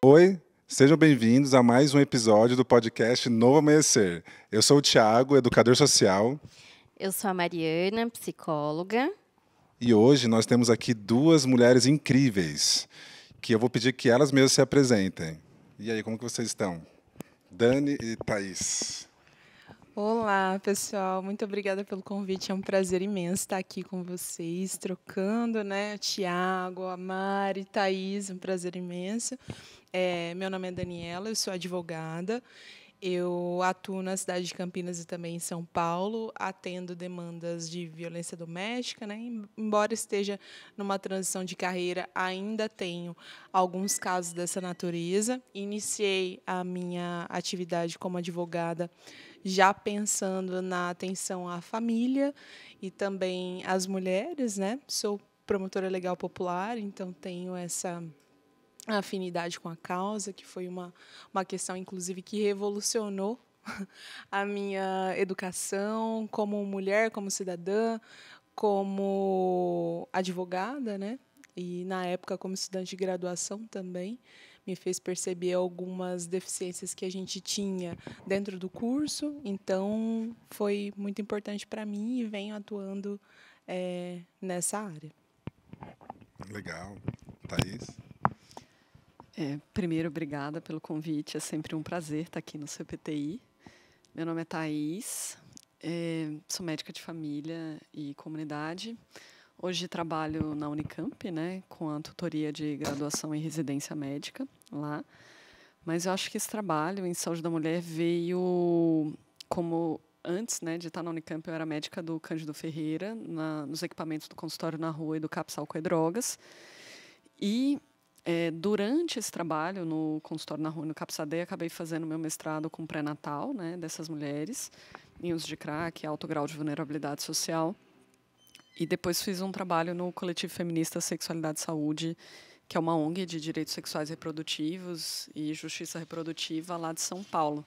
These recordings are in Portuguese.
Oi, sejam bem-vindos a mais um episódio do podcast Novo Amanhecer. Eu sou o Thiago, educador social, Eu sou a Mariana, psicóloga. e hoje nós temos aqui duas mulheres incríveis, que eu vou pedir que elas mesmas se apresentem. E aí, como que vocês estão? Dani e Thaís. Olá, pessoal. Muito obrigada pelo convite. É um prazer imenso estar aqui com vocês, trocando, né? Tiago, a Mari, Thaís, um prazer imenso. Meu nome é Daniela, eu sou advogada. Eu atuo na cidade de Campinas e também em São Paulo, atendo demandas de violência doméstica, né? Embora esteja numa transição de carreira, ainda tenho alguns casos dessa natureza. Iniciei a minha atividade como advogada já pensando na atenção à família e também às mulheres, né? Sou promotora legal popular, então tenho essa afinidade com a causa, que foi uma questão, inclusive, que revolucionou a minha educação como mulher, como cidadã, como advogada, né? E, na época, como estudante de graduação também, me fez perceber algumas deficiências que a gente tinha dentro do curso. Então, foi muito importante para mim e venho atuando nessa área. Legal. Thaís? Primeiro, obrigada pelo convite. É sempre um prazer estar aqui no CPTI. Meu nome é Thaís, sou médica de família e comunidade. Hoje trabalho na Unicamp, né, com a tutoria de graduação em residência médica lá. Mas eu acho que esse trabalho em saúde da mulher veio como antes, né, de estar na Unicamp. Eu era médica do Cândido Ferreira, nos equipamentos do consultório na rua e do CAPS Álcool e Drogas. E durante esse trabalho no consultório na rua, no CAPSADE, acabei fazendo meu mestrado com pré-natal, né, dessas mulheres, em uso de crack, alto grau de vulnerabilidade social. E depois fiz um trabalho no Coletivo Feminista Sexualidade e Saúde, que é uma ONG de direitos sexuais e reprodutivos e justiça reprodutiva lá de São Paulo.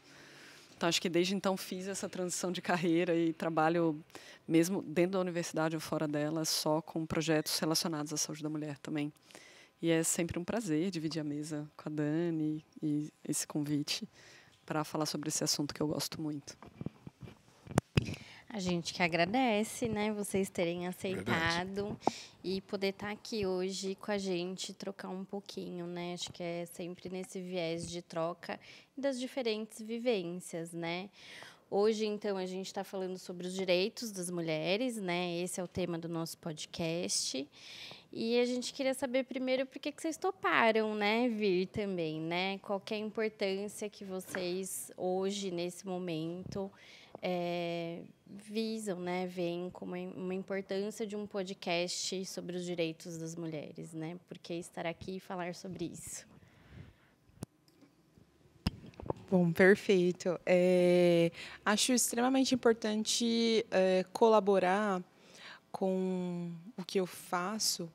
Então, acho que desde então fiz essa transição de carreira e trabalho, mesmo dentro da universidade ou fora dela, só com projetos relacionados à saúde da mulher também. E é sempre um prazer dividir a mesa com a Dani e esse convite para falar sobre esse assunto que eu gosto muito. A gente que agradece, né, vocês terem aceitado e poder estar aqui hoje com a gente, trocar um pouquinho, né? Acho que é sempre nesse viés de troca das diferentes vivências, né? Hoje, então, a gente está falando sobre os direitos das mulheres, né? Esse é o tema do nosso podcast. E a gente queria saber primeiro por que vocês toparam, né, vir também, né? Qual que é a importância que vocês, hoje, nesse momento, visam, né? Veem como uma importância de um podcast sobre os direitos das mulheres, né? Por que estar aqui e falar sobre isso? Bom, perfeito. Acho extremamente importante colaborar com o que eu faço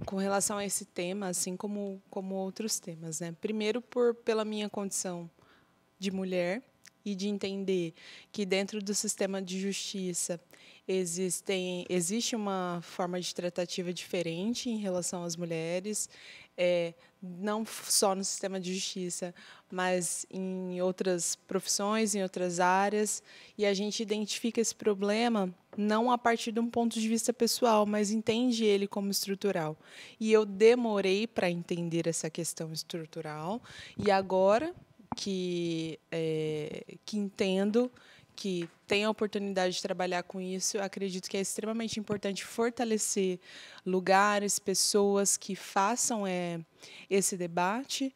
com relação a esse tema, assim como outros temas, né? Primeiro, pela minha condição de mulher e de entender que dentro do sistema de justiça existe uma forma de tratativa diferente em relação às mulheres, não só no sistema de justiça, mas em outras profissões, em outras áreas, e a gente identifica esse problema não a partir de um ponto de vista pessoal, mas entende ele como estrutural. E eu demorei para entender essa questão estrutural, e agora que entendo, que tenho a oportunidade de trabalhar com isso, eu acredito que é extremamente importante fortalecer lugares, pessoas que façam esse debate,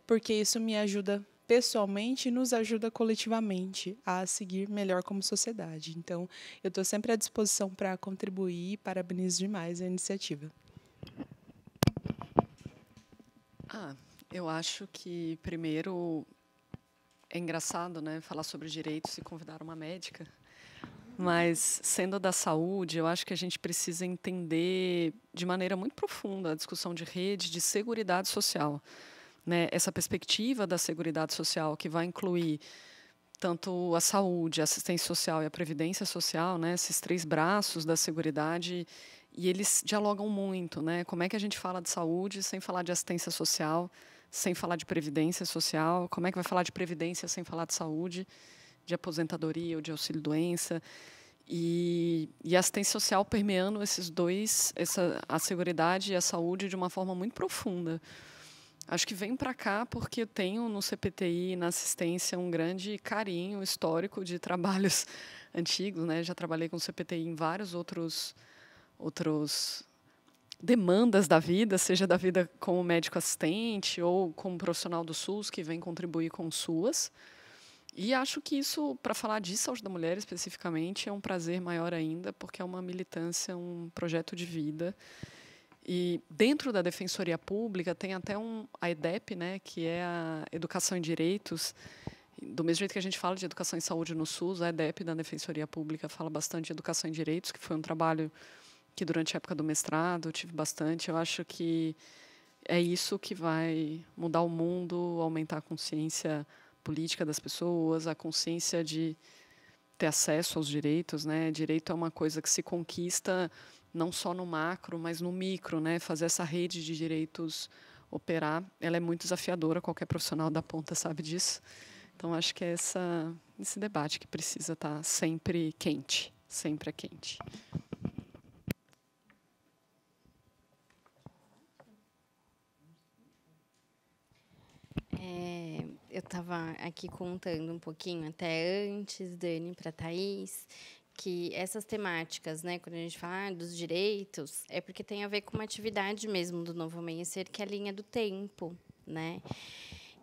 porque isso me ajuda pessoalmente e nos ajuda coletivamente a seguir melhor como sociedade. Então, eu estou sempre à disposição para contribuir e parabenizo demais a iniciativa. Eu acho que, primeiro, é engraçado, né, falar sobre direitos e convidar uma médica, mas, sendo da saúde, eu acho que a gente precisa entender de maneira muito profunda a discussão de rede de seguridade social, né? Essa perspectiva da seguridade social que vai incluir tanto a saúde, a assistência social e a previdência social, né, esses três braços da seguridade, e eles dialogam muito, né? Como é que a gente fala de saúde sem falar de assistência social, sem falar de previdência social? Como é que vai falar de previdência sem falar de saúde, de aposentadoria ou de auxílio-doença? E a assistência social permeando esses dois, a seguridade e a saúde de uma forma muito profunda. Acho que vem para cá porque eu tenho no CPTI e na assistência um grande carinho histórico de trabalhos antigos, né? Já trabalhei com o CPTI em vários outros demandas da vida, seja da vida como médico assistente ou como profissional do SUS que vem contribuir com o SUAS. E acho que isso, para falar de saúde da mulher especificamente, é um prazer maior ainda, porque é uma militância, um projeto de vida. E dentro da Defensoria Pública tem até a EDEP, né, que é a Educação em Direitos. Do mesmo jeito que a gente fala de educação em saúde no SUS, a EDEP da Defensoria Pública fala bastante de educação em direitos, que foi um trabalho que durante a época do mestrado eu tive bastante. Eu acho que é isso que vai mudar o mundo, aumentar a consciência política das pessoas, a consciência de ter acesso aos direitos, né? Direito é uma coisa que se conquista não só no macro, mas no micro, né? Fazer essa rede de direitos operar, ela é muito desafiadora, qualquer profissional da ponta sabe disso. Então, acho que é esse debate que precisa estar sempre quente, sempre é quente. Eu estava aqui contando um pouquinho, até antes, Dani, para a Thaís, que essas temáticas, né, quando a gente fala dos direitos, é porque tem a ver com uma atividade mesmo do Novo Amanhecer, que é a linha do tempo, né?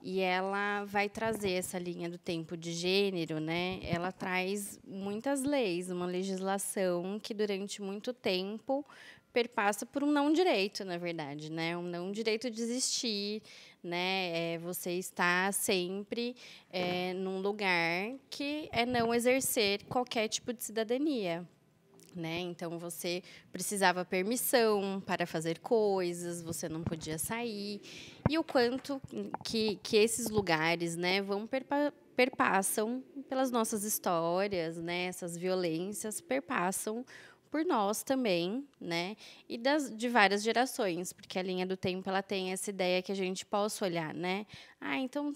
E ela vai trazer essa linha do tempo de gênero, né? Ela traz muitas leis, uma legislação que durante muito tempo perpassa por um não direito, na verdade, né? Um não direito de existir, né? Você está sempre num lugar que é não exercer qualquer tipo de cidadania. Né? Então, você precisava permissão para fazer coisas, você não podia sair. E o quanto que esses lugares, né, perpassam pelas nossas histórias, né? Essas violências perpassam por nós também, né? E de várias gerações, porque a linha do tempo ela tem essa ideia que a gente possa olhar, né? Então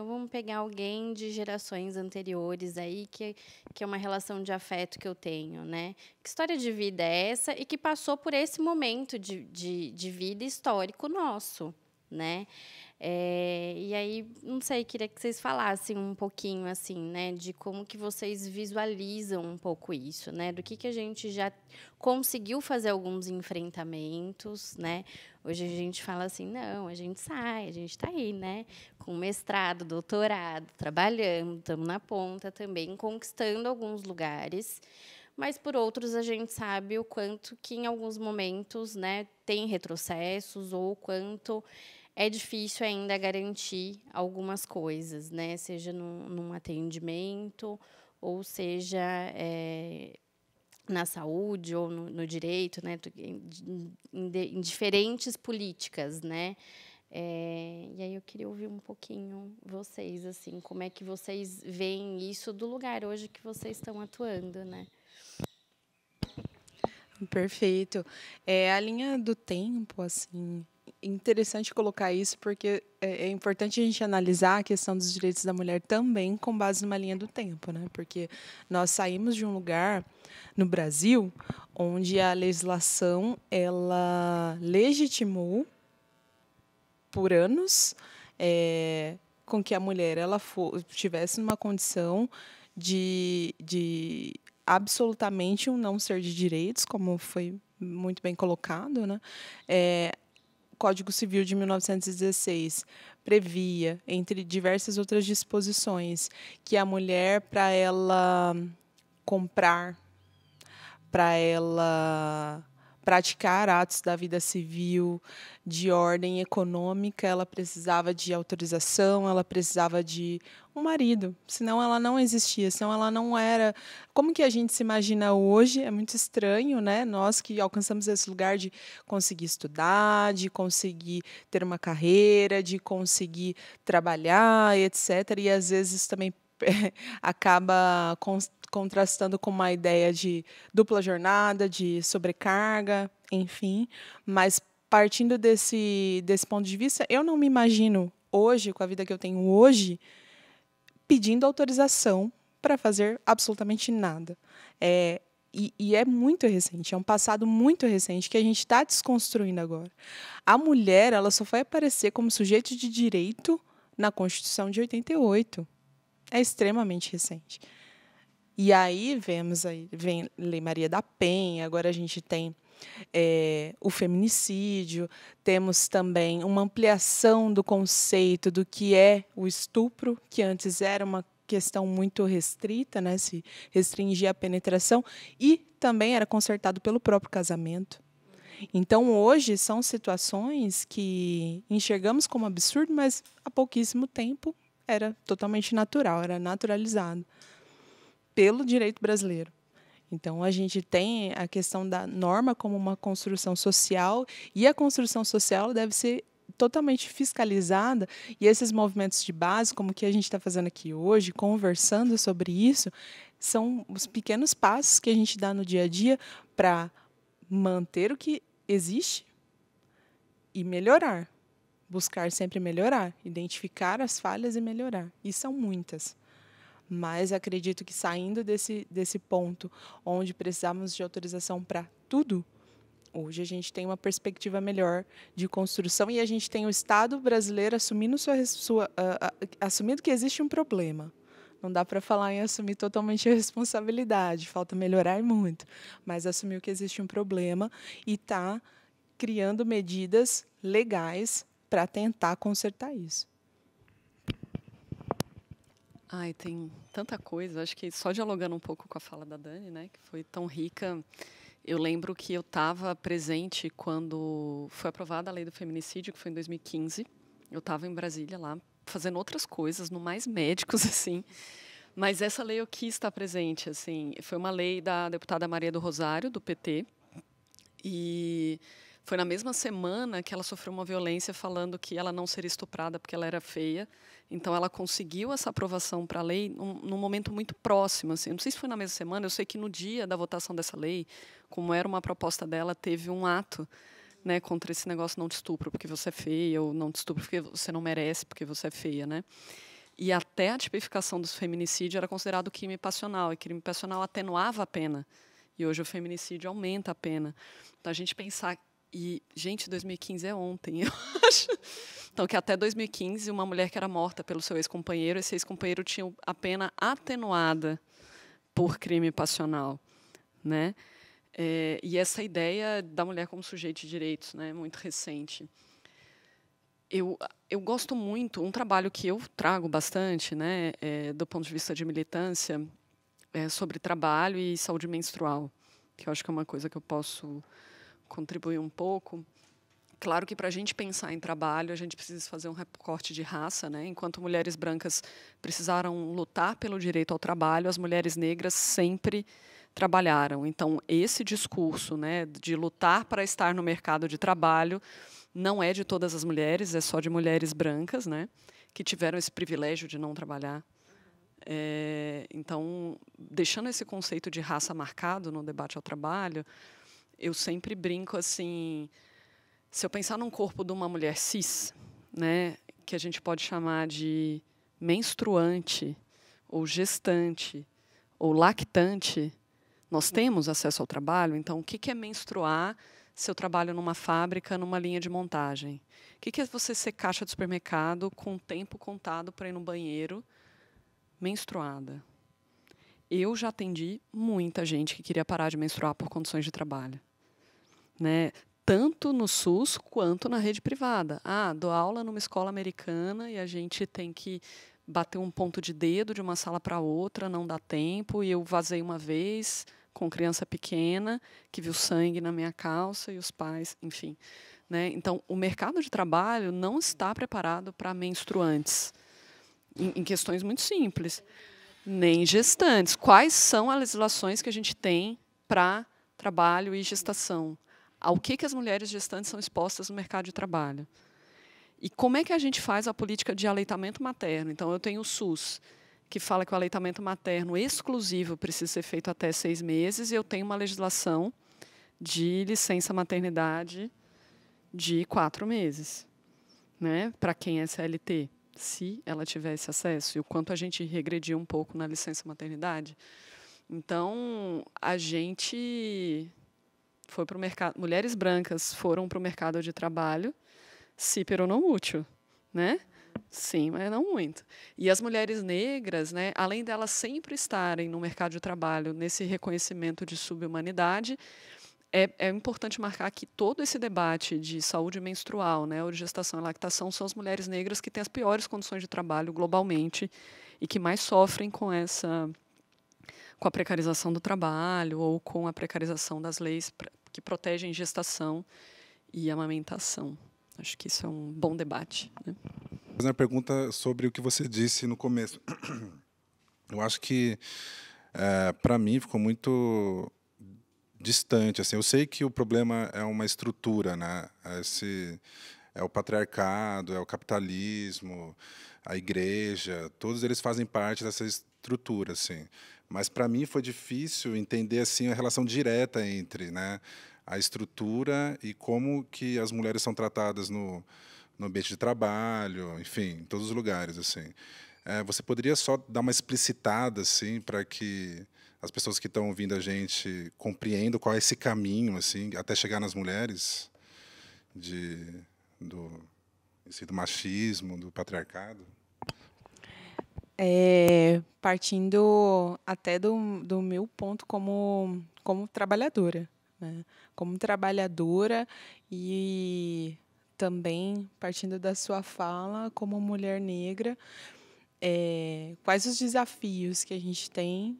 vamos pegar alguém de gerações anteriores aí que é uma relação de afeto que eu tenho, né? Que história de vida é essa e que passou por esse momento de vida histórico nosso, né? E aí, não sei, queria que vocês falassem um pouquinho, assim, né, de como que vocês visualizam um pouco isso, né, do que a gente já conseguiu fazer alguns enfrentamentos, né. Hoje a gente fala assim, não, a gente sai, a gente está aí, né, com mestrado, doutorado, trabalhando, estamos na ponta também, conquistando alguns lugares, mas, por outros, a gente sabe o quanto que, em alguns momentos, né, tem retrocessos ou o quanto é difícil ainda garantir algumas coisas, né? Seja num atendimento, ou seja na saúde ou no direito, né? Em diferentes políticas, né? E aí eu queria ouvir um pouquinho vocês, assim, como é que vocês veem isso do lugar hoje que vocês estão atuando, né? Perfeito. A linha do tempo, assim, interessante colocar isso, porque é importante a gente analisar a questão dos direitos da mulher também com base numa linha do tempo, né? Porque nós saímos de um lugar no Brasil onde a legislação ela legitimou por anos com que a mulher tivesse numa condição de absolutamente um não ser de direitos, como foi muito bem colocado, né? O Código Civil de 1916 previa, entre diversas outras disposições, que a mulher, para ela comprar, para ela praticar atos da vida civil de ordem econômica, ela precisava de autorização, ela precisava de um marido, senão ela não existia, senão ela não era... Como que a gente se imagina hoje? É muito estranho, né? Nós que alcançamos esse lugar de conseguir estudar, de conseguir ter uma carreira, de conseguir trabalhar, etc. E, às vezes, isso também acaba contrastando com uma ideia de dupla jornada, de sobrecarga, enfim. Mas, partindo desse ponto de vista, eu não me imagino hoje, com a vida que eu tenho hoje, pedindo autorização para fazer absolutamente nada. E é muito recente, é um passado muito recente que a gente está desconstruindo agora. A mulher, ela só foi aparecer como sujeito de direito na Constituição de 88. É extremamente recente. E aí vem Lei Maria da Penha, agora a gente tem o feminicídio, temos também uma ampliação do conceito do que é o estupro, que antes era uma questão muito restrita, né, se restringia a penetração, e também era consertado pelo próprio casamento. Então, hoje, são situações que enxergamos como absurdo, mas há pouquíssimo tempo era totalmente natural, era naturalizado pelo direito brasileiro. Então, a gente tem a questão da norma como uma construção social, e a construção social deve ser totalmente fiscalizada, e esses movimentos de base, como o que a gente está fazendo aqui hoje, conversando sobre isso, são os pequenos passos que a gente dá no dia a dia para manter o que existe e melhorar. Buscar sempre melhorar, identificar as falhas e melhorar. E são muitas. Mas acredito que, saindo desse ponto onde precisamos de autorização para tudo, hoje a gente tem uma perspectiva melhor de construção, e a gente tem o Estado brasileiro assumindo assumindo que existe um problema. Não dá para falar em assumir totalmente a responsabilidade, falta melhorar muito, mas assumiu que existe um problema e está criando medidas legais para tentar consertar isso. Ai, tem tanta coisa. Acho que só dialogando um pouco com a fala da Dani, né, que foi tão rica. Eu lembro que eu estava presente quando foi aprovada a lei do feminicídio, que foi em 2015. Eu estava em Brasília lá, fazendo outras coisas, no mais médicos, assim. Mas essa lei eu quis estar presente, assim. Foi uma lei da deputada Maria do Rosário, do PT. E foi na mesma semana que ela sofreu uma violência falando que ela não seria estuprada porque ela era feia. Então, ela conseguiu essa aprovação para a lei num momento muito próximo. Assim. Não sei se foi na mesma semana, eu sei que no dia da votação dessa lei, como era uma proposta dela, teve um ato, né, contra esse negócio não te estupro porque você é feia, ou não te estupro porque você não merece porque você é feia. Né? E até a tipificação do feminicídio era considerado crime passional, e crime passional atenuava a pena. E hoje o feminicídio aumenta a pena. Então, a gente pensar... E, gente, 2015 é ontem, eu acho. Então, que até 2015, uma mulher que era morta pelo seu ex-companheiro, esse ex-companheiro tinha a pena atenuada por crime passional. Né? E essa ideia da mulher como sujeito de direitos, né, muito recente. Eu gosto muito, um trabalho que eu trago bastante, né, do ponto de vista de militância, sobre trabalho e saúde menstrual, que eu acho que é uma coisa que eu posso contribuir um pouco. Claro que, para a gente pensar em trabalho, a gente precisa fazer um recorte de raça, né? Enquanto mulheres brancas precisaram lutar pelo direito ao trabalho, as mulheres negras sempre trabalharam. Então, esse discurso, né, de lutar para estar no mercado de trabalho não é de todas as mulheres, é só de mulheres brancas, né, que tiveram esse privilégio de não trabalhar. Então, deixando esse conceito de raça marcado no debate ao trabalho, eu sempre brinco assim, se eu pensar num corpo de uma mulher cis, né, que a gente pode chamar de menstruante, ou gestante, ou lactante, nós temos acesso ao trabalho. Então, o que é menstruar se eu trabalho numa fábrica, numa linha de montagem? O que é você ser caixa de supermercado com tempo contado para ir no banheiro menstruada? Eu já atendi muita gente que queria parar de menstruar por condições de trabalho. Né? Tanto no SUS quanto na rede privada. Dou aula numa escola americana e a gente tem que bater um ponto de dedo de uma sala para outra, não dá tempo, e eu vazei uma vez com criança pequena que viu sangue na minha calça e os pais, enfim. Né? Então, o mercado de trabalho não está preparado para menstruantes, em questões muito simples, nem gestantes. Quais são as legislações que a gente tem para trabalho e gestação? Ao que as mulheres gestantes são expostas no mercado de trabalho? E como é que a gente faz a política de aleitamento materno? Então, eu tenho o SUS, que fala que o aleitamento materno exclusivo precisa ser feito até 6 meses, e eu tenho uma legislação de licença maternidade de 4 meses, né, para quem é CLT, se ela tivesse acesso, e o quanto a gente regrediu um pouco na licença maternidade. Então, a gente foi para o mercado, mulheres brancas foram para o mercado de trabalho cípero não útil, né? Sim, mas não muito. E as mulheres negras, né, além delas sempre estarem no mercado de trabalho nesse reconhecimento de subhumanidade, é importante marcar que todo esse debate de saúde menstrual, né, ou de gestação e lactação, são as mulheres negras que têm as piores condições de trabalho globalmente e que mais sofrem com a precarização do trabalho ou com a precarização das leis que protegem gestação e amamentação. Acho que isso é um bom debate, né? Vou fazer uma pergunta sobre o que você disse no começo. Eu acho que, para mim, ficou muito distante. Assim, eu sei que o problema é uma estrutura, né? É o patriarcado, é o capitalismo, a igreja, todos eles fazem parte dessa estrutura, assim. Mas para mim foi difícil entender assim a relação direta entre, né, a estrutura e como que as mulheres são tratadas no ambiente de trabalho, enfim, em todos os lugares, assim. Você poderia só dar uma explicitada, assim, para que as pessoas que estão ouvindo a gente compreendam qual é esse caminho, assim, até chegar nas mulheres do machismo, do patriarcado? Partindo até do meu ponto como trabalhadora, né? Como trabalhadora e também partindo da sua fala como mulher negra, quais os desafios que a gente tem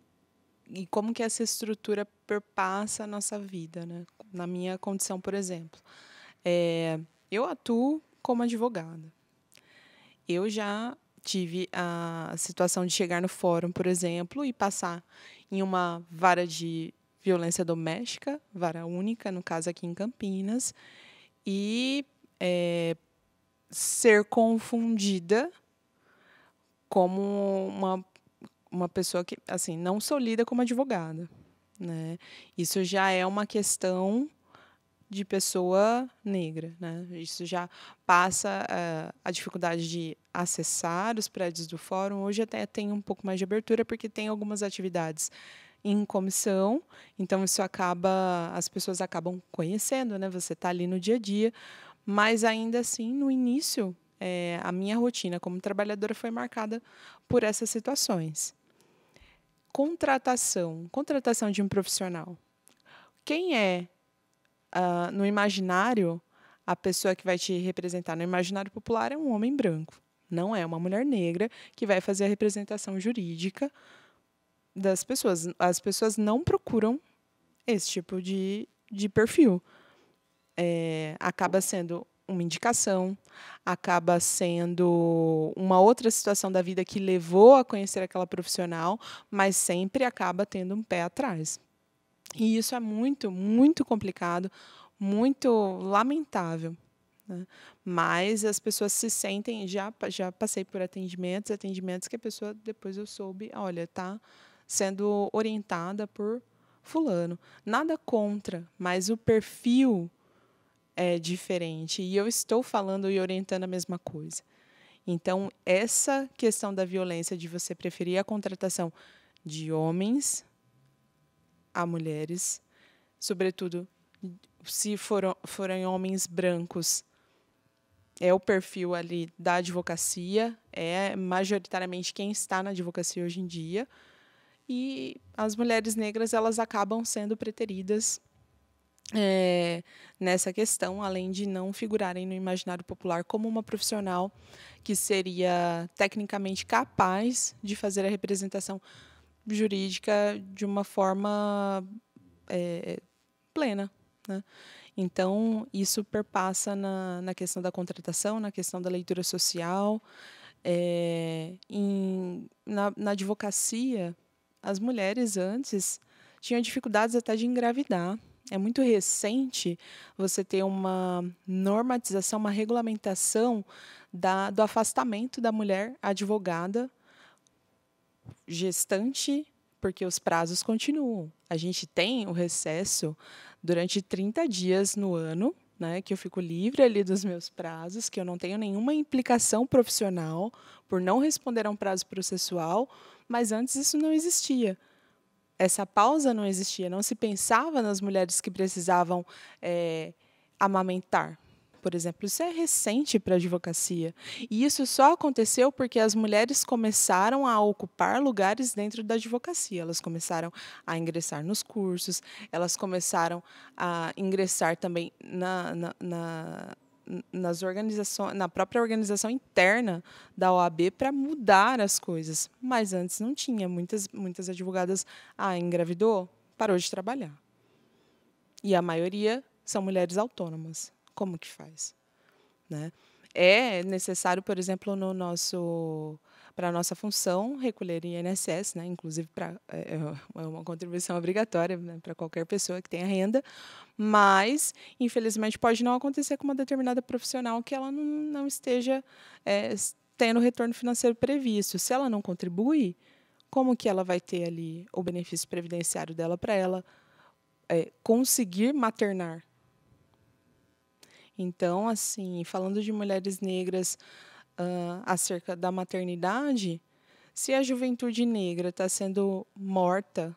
e como que essa estrutura perpassa a nossa vida, né? Na minha condição, por exemplo, eu atuo como advogada. Eu já tive a situação de chegar no fórum, por exemplo, e passar em uma vara de violência doméstica, vara única, no caso aqui em Campinas, e ser confundida como uma pessoa que, assim, não sou lida como advogada, né? Isso já é uma questão de pessoa negra, né? Isso já passa a dificuldade de acessar os prédios do fórum. Hoje até tem um pouco mais de abertura, porque tem algumas atividades em comissão, então isso as pessoas acabam conhecendo, né? Você está ali no dia a dia, mas ainda assim, no início, a minha rotina como trabalhadora foi marcada por essas situações. Contratação de um profissional. Quem é no imaginário, a pessoa que vai te representar no imaginário popular é um homem branco. Não é uma mulher negra que vai fazer a representação jurídica das pessoas. As pessoas não procuram esse tipo de perfil. Acaba sendo uma indicação, acaba sendo uma outra situação da vida que levou a conhecer aquela profissional, mas sempre acaba tendo um pé atrás. E isso é muito, muito complicado, muito lamentável, né? Mas as pessoas se sentem... Já passei por atendimentos que a pessoa, depois eu soube, olha, está sendo orientada por fulano. Nada contra, mas o perfil é diferente. E eu estou falando e orientando a mesma coisa. Então, essa questão da violência, de você preferir a contratação de homens a mulheres, sobretudo se forem homens brancos, é o perfil ali da advocacia, é majoritariamente quem está na advocacia hoje em dia, e as mulheres negras elas acabam sendo preteridas nessa questão, além de não figurarem no imaginário popular como uma profissional que seria tecnicamente capaz de fazer a representação jurídica de uma forma plena, né? Então, isso perpassa na questão da contratação, na questão da leitura social. Na advocacia, as mulheres antes tinham dificuldades até de engravidar. É muito recente você ter uma normatização, uma regulamentação do afastamento da mulher advogada gestante, porque os prazos continuam. A gente tem o recesso durante 30 dias no ano, né, que eu fico livre ali dos meus prazos, que eu não tenho nenhuma implicação profissional por não responder a um prazo processual, mas antes isso não existia. Essa pausa não existia, não se pensava nas mulheres que precisavam amamentar, por exemplo. Isso é recente para a advocacia. E isso só aconteceu porque as mulheres começaram a ocupar lugares dentro da advocacia. Elas começaram a ingressar nos cursos, elas começaram a ingressar também nas organizações, na própria organização interna da OAB para mudar as coisas. Mas antes não tinha. Muitas advogadas engravidou, parou de trabalhar. E a maioria são mulheres autônomas. Como que faz? Né? É necessário, por exemplo, para a nossa função, recolher INSS, né? Inclusive é uma contribuição obrigatória, né, para qualquer pessoa que tenha renda, mas, infelizmente, pode não acontecer com uma determinada profissional que ela não esteja tendo o retorno financeiro previsto. Se ela não contribui, como que ela vai ter ali o benefício previdenciário dela para ela conseguir maternar? Então, assim, falando de mulheres negras acerca da maternidade, se a juventude negra está sendo morta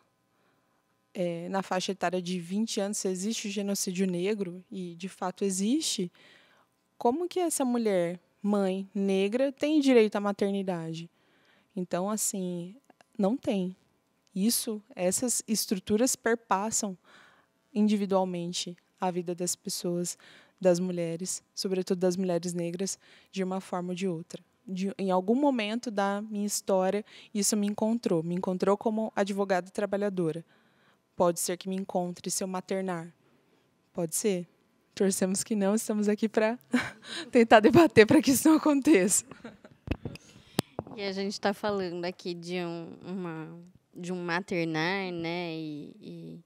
na faixa etária de 20 anos, se existe o genocídio negro, e de fato existe, como que essa mulher, mãe negra, tem direito à maternidade? Então, assim, não tem. Essas estruturas perpassam individualmente a vida das pessoas, das mulheres, sobretudo das mulheres negras, de uma forma ou de outra. Em algum momento da minha história, isso me encontrou como advogada trabalhadora. Pode ser que me encontre se eu maternar. Pode ser. Torcemos que não, estamos aqui para tentar debater para que isso não aconteça. E a gente está falando aqui de um maternar, né? E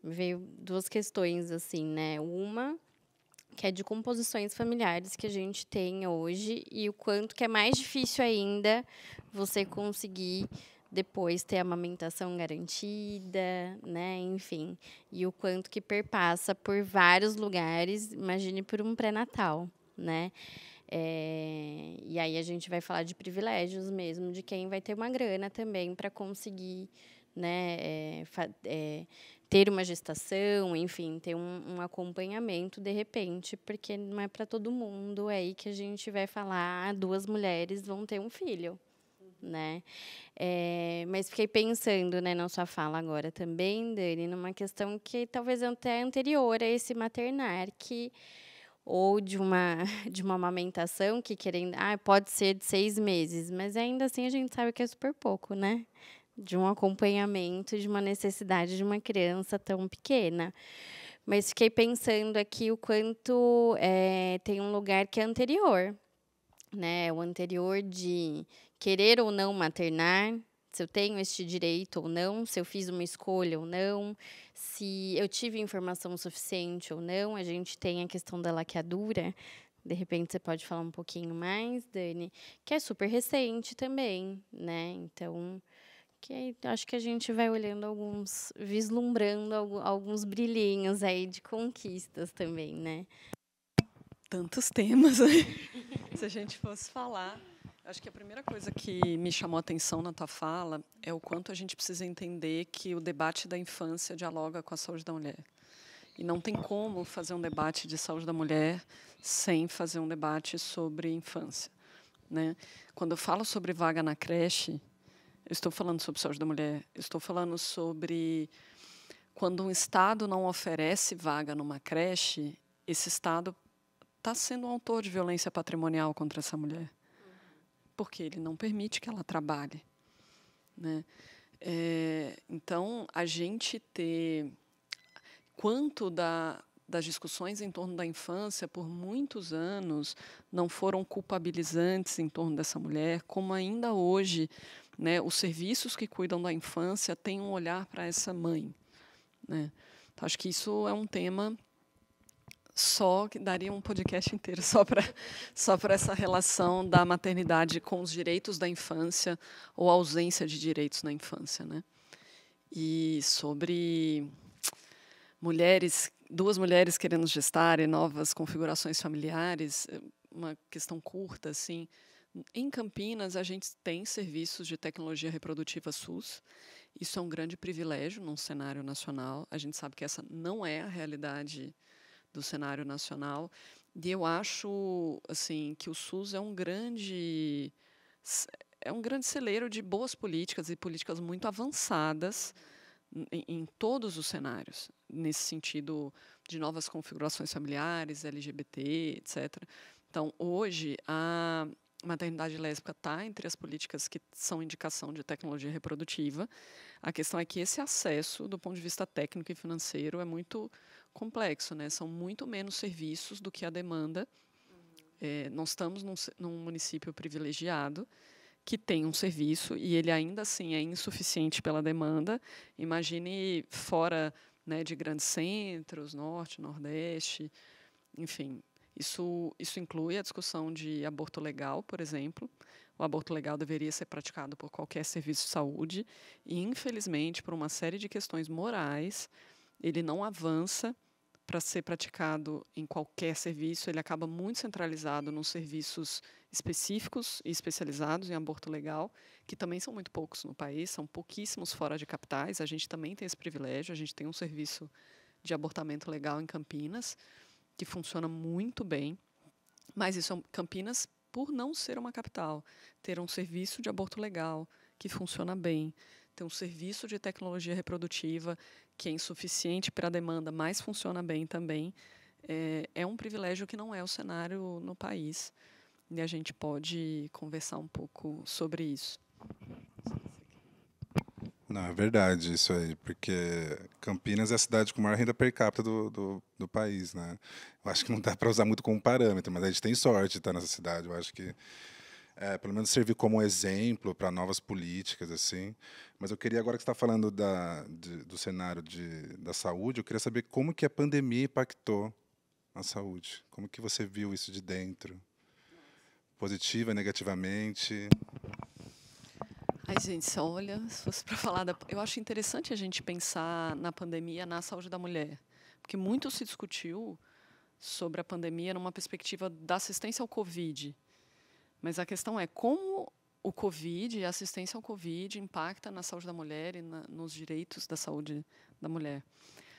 veio duas questões, assim, né? Uma, que é de composições familiares que a gente tem hoje e o quanto que é mais difícil ainda você conseguir depois ter a amamentação garantida, né? Enfim, e o quanto que perpassa por vários lugares, imagine por um pré-natal, né? E aí a gente vai falar de privilégios mesmo, de quem vai ter uma grana também para conseguir, né, ter uma gestação, enfim, ter um acompanhamento de repente, porque não é para todo mundo aí que a gente vai falar 2 mulheres vão ter um filho, né? Mas fiquei pensando, né, na sua fala agora também, Dani, numa questão que talvez até anterior a esse maternar, ou de uma amamentação que pode ser de 6 meses, mas ainda assim a gente sabe que é super pouco, né? De um acompanhamento, de uma necessidade de uma criança tão pequena. Mas fiquei pensando aqui o quanto tem um lugar que é anterior, né? O anterior de querer ou não maternar, se eu tenho este direito ou não, se eu fiz uma escolha ou não, se eu tive informação suficiente ou não. A gente tem a questão da laqueadura, de repente você pode falar um pouquinho mais, Dani, que é super recente também, né? Então, acho que a gente vai olhando vislumbrando alguns brilhinhos aí de conquistas também, né? Tantos temas, né? Se a gente fosse falar. Acho que a primeira coisa que me chamou a atenção na tua fala é o quanto a gente precisa entender que o debate da infância dialoga com a saúde da mulher. E não tem como fazer um debate de saúde da mulher sem fazer um debate sobre infância, né? Quando eu falo sobre vaga na creche, eu estou falando sobre saúde da mulher, eu estou falando sobre quando um Estado não oferece vaga numa creche, esse Estado está sendo um autor de violência patrimonial contra essa mulher, porque ele não permite que ela trabalhe, né? Então, a gente ter quanto das discussões em torno da infância, por muitos anos, não foram culpabilizantes em torno dessa mulher, como ainda hoje, né, os serviços que cuidam da infância têm um olhar para essa mãe, né? Então, acho que isso é um tema só que daria um podcast inteiro só para essa relação da maternidade com os direitos da infância ou a ausência de direitos na infância, né? E sobre duas mulheres querendo gestar e novas configurações familiares, uma questão curta, assim. Em Campinas, a gente tem serviços de tecnologia reprodutiva SUS. Isso é um grande privilégio num cenário nacional. A gente sabe que essa não é a realidade do cenário nacional. E eu acho assim que o SUS é um grande celeiro de boas políticas e políticas muito avançadas em todos os cenários, nesse sentido de novas configurações familiares, LGBT, etc. Então, hoje, a maternidade lésbica está entre as políticas que são indicação de tecnologia reprodutiva. A questão é que esse acesso, do ponto de vista técnico e financeiro, é muito complexo, né? São muito menos serviços do que a demanda. Nós estamos num município privilegiado, que tem um serviço e ele ainda assim é insuficiente pela demanda. Imagine fora, né, de grandes centros, norte, nordeste, enfim. Isso inclui a discussão de aborto legal, por exemplo. O aborto legal deveria ser praticado por qualquer serviço de saúde e, infelizmente, por uma série de questões morais, ele não avança para ser praticado em qualquer serviço. Ele acaba muito centralizado nos serviços específicos e especializados em aborto legal, que também são muito poucos no país, são pouquíssimos fora de capitais. A gente também tem esse privilégio, a gente tem um serviço de abortamento legal em Campinas, que funciona muito bem, mas isso é Campinas, por não ser uma capital, ter um serviço de aborto legal que funciona bem, ter um serviço de tecnologia reprodutiva que é insuficiente para a demanda, mas funciona bem também, é um privilégio que não é o cenário no país. E a gente pode conversar um pouco sobre isso. Não, é verdade isso aí, porque Campinas é a cidade com maior renda per capita do país, né? Eu acho que não dá para usar muito como parâmetro, mas a gente tem sorte de estar nessa cidade. Eu acho que, pelo menos, servir como exemplo para novas políticas, assim. Mas eu queria, agora que você está falando do cenário da saúde, eu queria saber como que a pandemia impactou a saúde. Como que você viu isso de dentro? Positiva, negativamente? Ai, gente, olha, se fosse para falar eu acho interessante a gente pensar na pandemia na saúde da mulher, porque muito se discutiu sobre a pandemia numa perspectiva da assistência ao Covid, mas a questão é como o Covid e a assistência ao Covid impacta na saúde da mulher e nos direitos da saúde da mulher.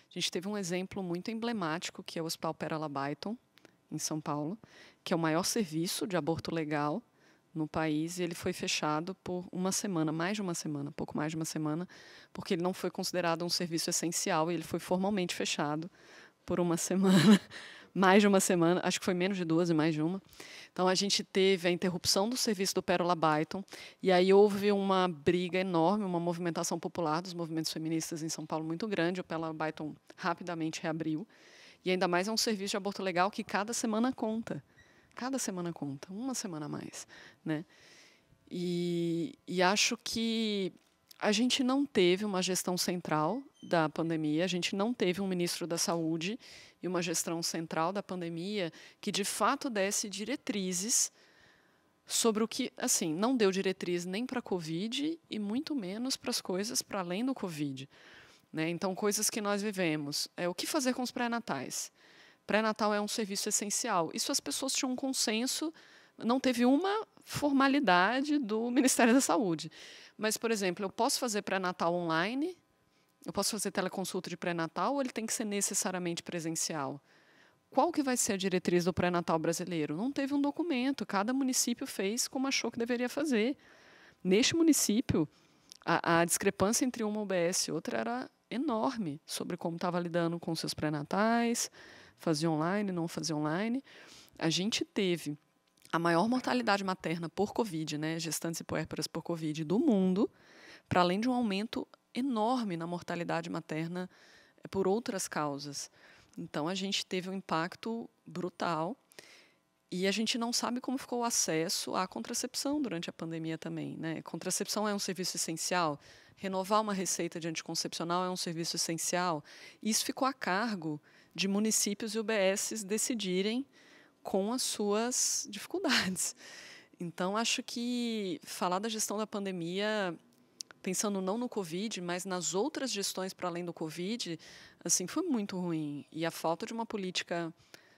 A gente teve um exemplo muito emblemático, que é o Hospital Pera Labaiton, em São Paulo, que é o maior serviço de aborto legal no país, e ele foi fechado por uma semana, mais de uma semana, pouco mais de uma semana, porque ele não foi considerado um serviço essencial e ele foi formalmente fechado por uma semana, mais de uma semana, acho que foi menos de 2 e mais de uma. Então, a gente teve a interrupção do serviço do Pérola Byton, e aí houve uma briga enorme, uma movimentação popular dos movimentos feministas em São Paulo muito grande. O Pérola Byton rapidamente reabriu, e ainda mais é um serviço de aborto legal que cada semana conta. Cada semana conta, uma semana a mais, né? E acho que a gente não teve uma gestão central da pandemia, a gente não teve um ministro da Saúde e uma gestão central da pandemia que, de fato, desse diretrizes sobre o que, assim, não deu diretriz nem para a Covid e muito menos para as coisas para além do Covid, né? Então, coisas que nós vivemos. O que fazer com os pré-natais? Pré-natal é um serviço essencial. Isso as pessoas tinham um consenso, não teve uma formalidade do Ministério da Saúde. Mas, por exemplo, eu posso fazer pré-natal online, eu posso fazer teleconsulta de pré-natal, ou ele tem que ser necessariamente presencial? Qual que vai ser a diretriz do pré-natal brasileiro? Não teve um documento, cada município fez como achou que deveria fazer. Neste município, a discrepância entre uma UBS e outra era enorme sobre como estava lidando com seus pré-natais, fazia online, não fazia online. A gente teve a maior mortalidade materna por Covid, né, gestantes e puérperas por Covid do mundo, para além de um aumento enorme na mortalidade materna por outras causas. Então, a gente teve um impacto brutal e a gente não sabe como ficou o acesso à contracepção durante a pandemia também, né? Contracepção é um serviço essencial, renovar uma receita de anticoncepcional é um serviço essencial. Isso ficou a cargo de municípios e UBSs decidirem com as suas dificuldades. Então, acho que falar da gestão da pandemia, pensando não no Covid, mas nas outras gestões para além do Covid, assim, foi muito ruim. E a falta de uma política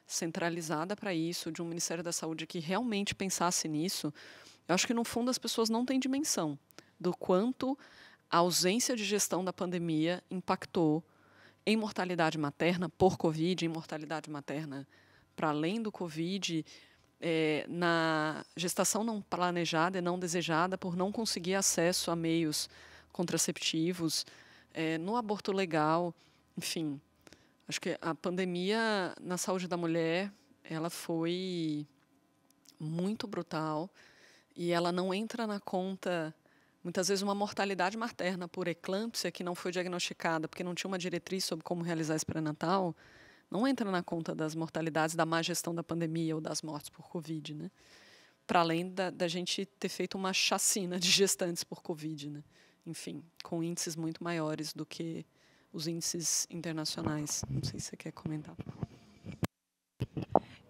centralizada para isso, de um Ministério da Saúde que realmente pensasse nisso, eu acho que, no fundo, as pessoas não têm dimensão do quanto a ausência de gestão da pandemia impactou em mortalidade materna por Covid, em mortalidade materna para além do Covid, na gestação não planejada e não desejada por não conseguir acesso a meios contraceptivos, no aborto legal, enfim. Acho que a pandemia na saúde da mulher, ela foi muito brutal e ela não entra na conta, muitas vezes, uma mortalidade materna por eclâmpsia que não foi diagnosticada porque não tinha uma diretriz sobre como realizar esse pré-natal, não entra na conta das mortalidades da má gestão da pandemia ou das mortes por Covid, né? Para além da gente ter feito uma chacina de gestantes por Covid, né? Enfim, com índices muito maiores do que os índices internacionais. Não sei se você quer comentar.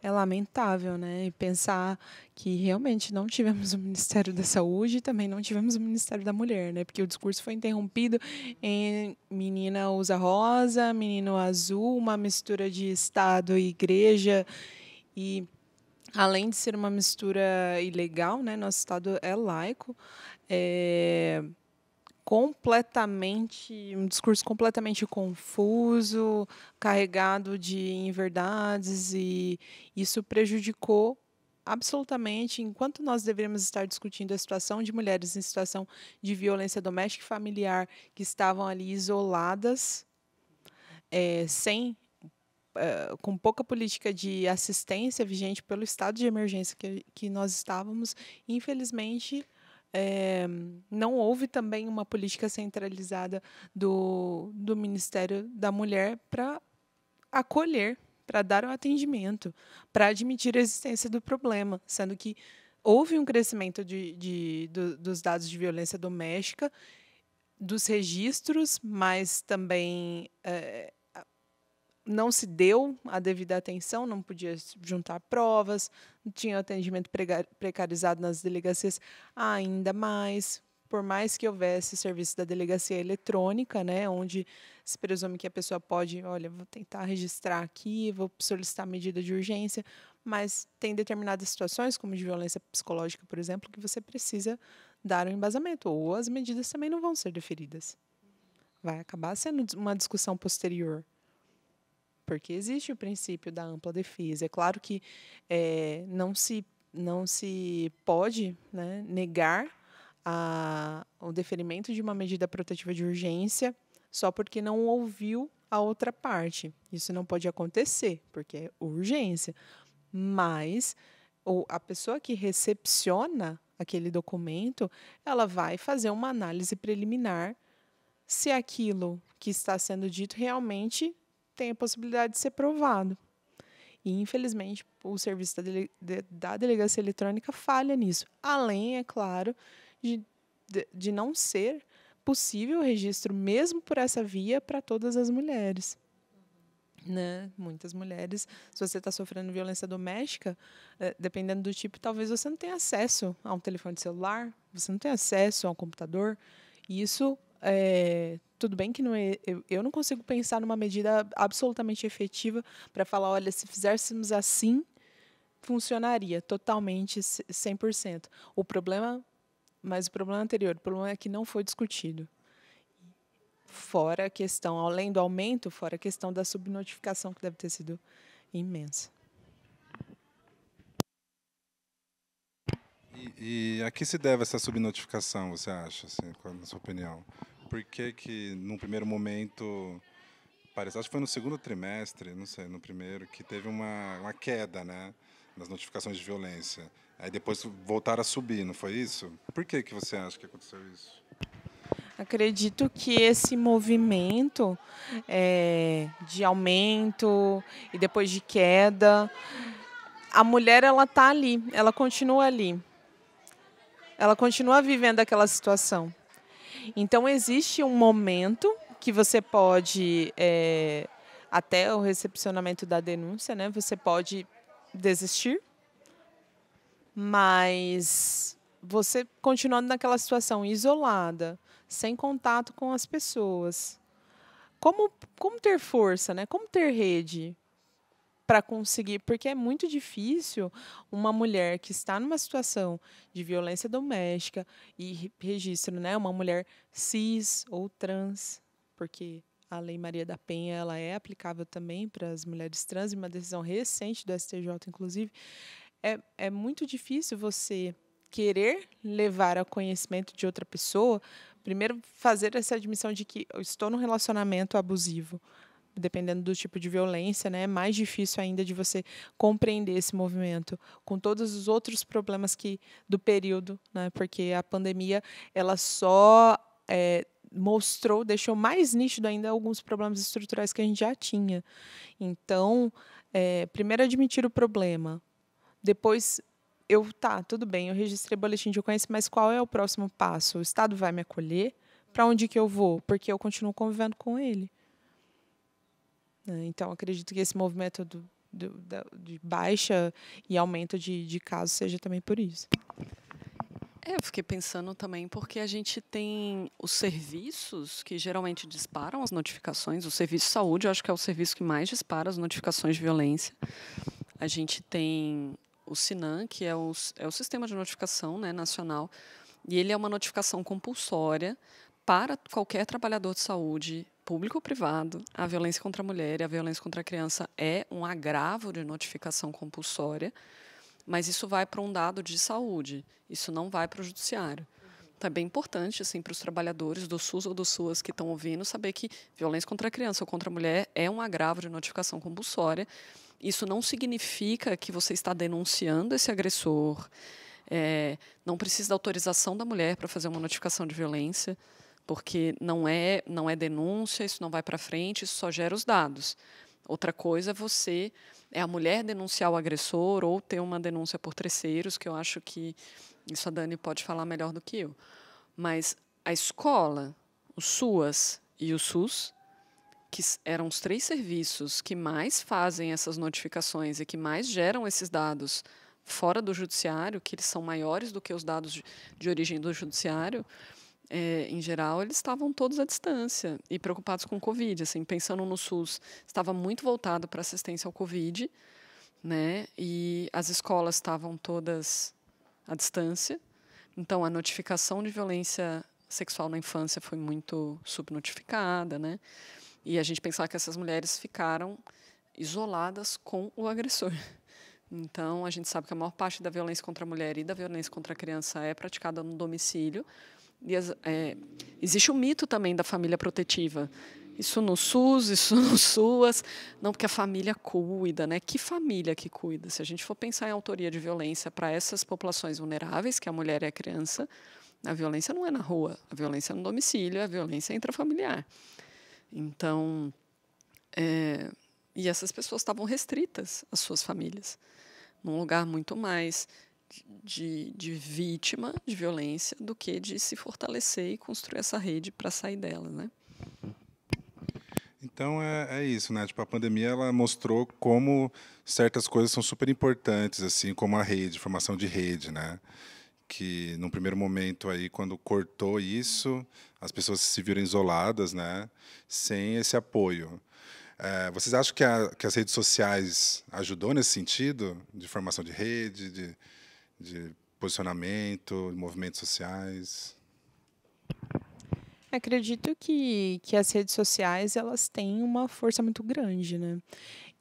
É lamentável, né? E pensar que realmente não tivemos o Ministério da Saúde e também não tivemos o Ministério da Mulher, né? Porque o discurso foi interrompido em menina usa rosa, menino azul, uma mistura de Estado e igreja. E, além de ser uma mistura ilegal, né? Nosso Estado é laico. Um discurso completamente confuso, carregado de inverdades, e isso prejudicou absolutamente, enquanto nós deveríamos estar discutindo a situação de mulheres em situação de violência doméstica e familiar que estavam ali isoladas, com pouca política de assistência vigente pelo estado de emergência que nós estávamos, infelizmente. Não houve também uma política centralizada do Ministério da Mulher para acolher, para dar o atendimento, para admitir a existência do problema, sendo que houve um crescimento dos dados de violência doméstica, dos registros, mas também não se deu a devida atenção, não podia juntar provas, tinha atendimento precarizado nas delegacias ainda mais, por mais que houvesse serviço da delegacia eletrônica, né, onde se presume que a pessoa pode, olha, vou tentar registrar aqui, vou solicitar medida de urgência, mas tem determinadas situações, como de violência psicológica, por exemplo, que você precisa dar um embasamento, ou as medidas também não vão ser deferidas. Vai acabar sendo uma discussão posterior. Porque existe o princípio da ampla defesa. É claro que não se pode, né, negar o deferimento de uma medida protetiva de urgência só porque não ouviu a outra parte. Isso não pode acontecer, porque é urgência. Mas a pessoa que recepciona aquele documento, ela vai fazer uma análise preliminar se aquilo que está sendo dito realmente tem a possibilidade de ser provado. E, infelizmente, o serviço da delegacia eletrônica falha nisso. Além, é claro, de não ser possível o registro, mesmo por essa via, para todas as mulheres. Né? Muitas mulheres, se você está sofrendo violência doméstica, dependendo do tipo, talvez você não tenha acesso a um telefone celular, você não tenha acesso a um computador. E isso tudo bem que eu não consigo pensar numa medida absolutamente efetiva para falar, olha, se fizéssemos assim, funcionaria totalmente, 100%. O problema anterior, o problema é que não foi discutido. Fora a questão, além do aumento, fora a questão da subnotificação, que deve ter sido imensa. E a que se deve essa subnotificação, você acha, assim, na sua opinião? Por que, num primeiro momento, acho que foi no segundo trimestre, não sei, no primeiro, que teve uma queda, né, nas notificações de violência. Aí depois voltaram a subir, não foi isso? Por que você acha que aconteceu isso? Acredito que esse movimento de aumento e depois de queda, a mulher ela está ali, ela continua ali. Ela continua vivendo aquela situação. Então, existe um momento que você pode até o recepcionamento da denúncia, né, você pode desistir, mas você continuando naquela situação isolada, sem contato com as pessoas, como ter força, né? Como ter rede para conseguir, porque é muito difícil uma mulher que está numa situação de violência doméstica e registra, né, uma mulher cis ou trans, porque a Lei Maria da Penha ela é aplicável também para as mulheres trans, e uma decisão recente do STJ, inclusive, é muito difícil você querer levar ao conhecimento de outra pessoa, primeiro fazer essa admissão de que eu estou num relacionamento abusivo, dependendo do tipo de violência, né, é mais difícil ainda de você compreender esse movimento, com todos os outros problemas do período, né, porque a pandemia ela só mostrou, deixou mais nítido ainda alguns problemas estruturais que a gente já tinha. Então, primeiro admitir o problema, depois tudo bem, eu registrei boletim de ocorrência, mas qual é o próximo passo? O Estado vai me acolher? Para onde que eu vou? Porque eu continuo convivendo com ele. Então, acredito que esse movimento de baixa e aumento de casos seja também por isso. Eu fiquei pensando também porque a gente tem os serviços que geralmente disparam as notificações. O serviço de saúde, eu acho que é o serviço que mais dispara as notificações de violência. A gente tem o SINAM, que é o Sistema de Notificação, né, Nacional, e ele é uma notificação compulsória para qualquer trabalhador de saúde, público ou privado. A violência contra a mulher e a violência contra a criança é um agravo de notificação compulsória, mas isso vai para um dado de saúde, isso não vai para o judiciário. Então, é bem importante assim, para os trabalhadores do SUS ou do SUAS que estão ouvindo saber que violência contra a criança ou contra a mulher é um agravo de notificação compulsória. Isso não significa que você está denunciando esse agressor, não precisa da autorização da mulher para fazer uma notificação de violência, porque não é denúncia, isso não vai para frente, isso só gera os dados. Outra coisa é a mulher denunciar o agressor ou ter uma denúncia por terceiros, que eu acho que isso a Dani pode falar melhor do que eu. Mas a escola, o SUAS e o SUS, que eram os 3 serviços que mais fazem essas notificações e que mais geram esses dados fora do judiciário, que eles são maiores do que os dados de origem do judiciário, em geral, eles estavam todos à distância e preocupados com o Covid. Assim, pensando no SUS, estava muito voltado para assistência ao Covid, né? E as escolas estavam todas à distância. Então, a notificação de violência sexual na infância foi muito subnotificada, né? E a gente pensar que essas mulheres ficaram isoladas com o agressor. Então, a gente sabe que a maior parte da violência contra a mulher e da violência contra a criança é praticada no domicílio. E existe o mito também da família protetiva. Isso no SUS, isso no SUAS. Não, porque a família cuida, né? Que família que cuida? Se a gente for pensar em autoria de violência para essas populações vulneráveis, que a mulher e a criança, a violência não é na rua, a violência é no domicílio, a violência é intrafamiliar. Então, e essas pessoas estavam restritas às suas famílias, num lugar muito mais de vítima de violência do que de se fortalecer e construir essa rede para sair dela, né? Então é isso, né? Tipo, a pandemia ela mostrou como certas coisas são super importantes, assim, como a rede, formação de rede, né? Que num primeiro momento aí, quando cortou isso, as pessoas se viram isoladas, né? Sem esse apoio. Vocês acham que as redes sociais ajudou nesse sentido de formação de rede, de posicionamento, de movimentos sociais? Acredito que as redes sociais elas têm uma força muito grande, né?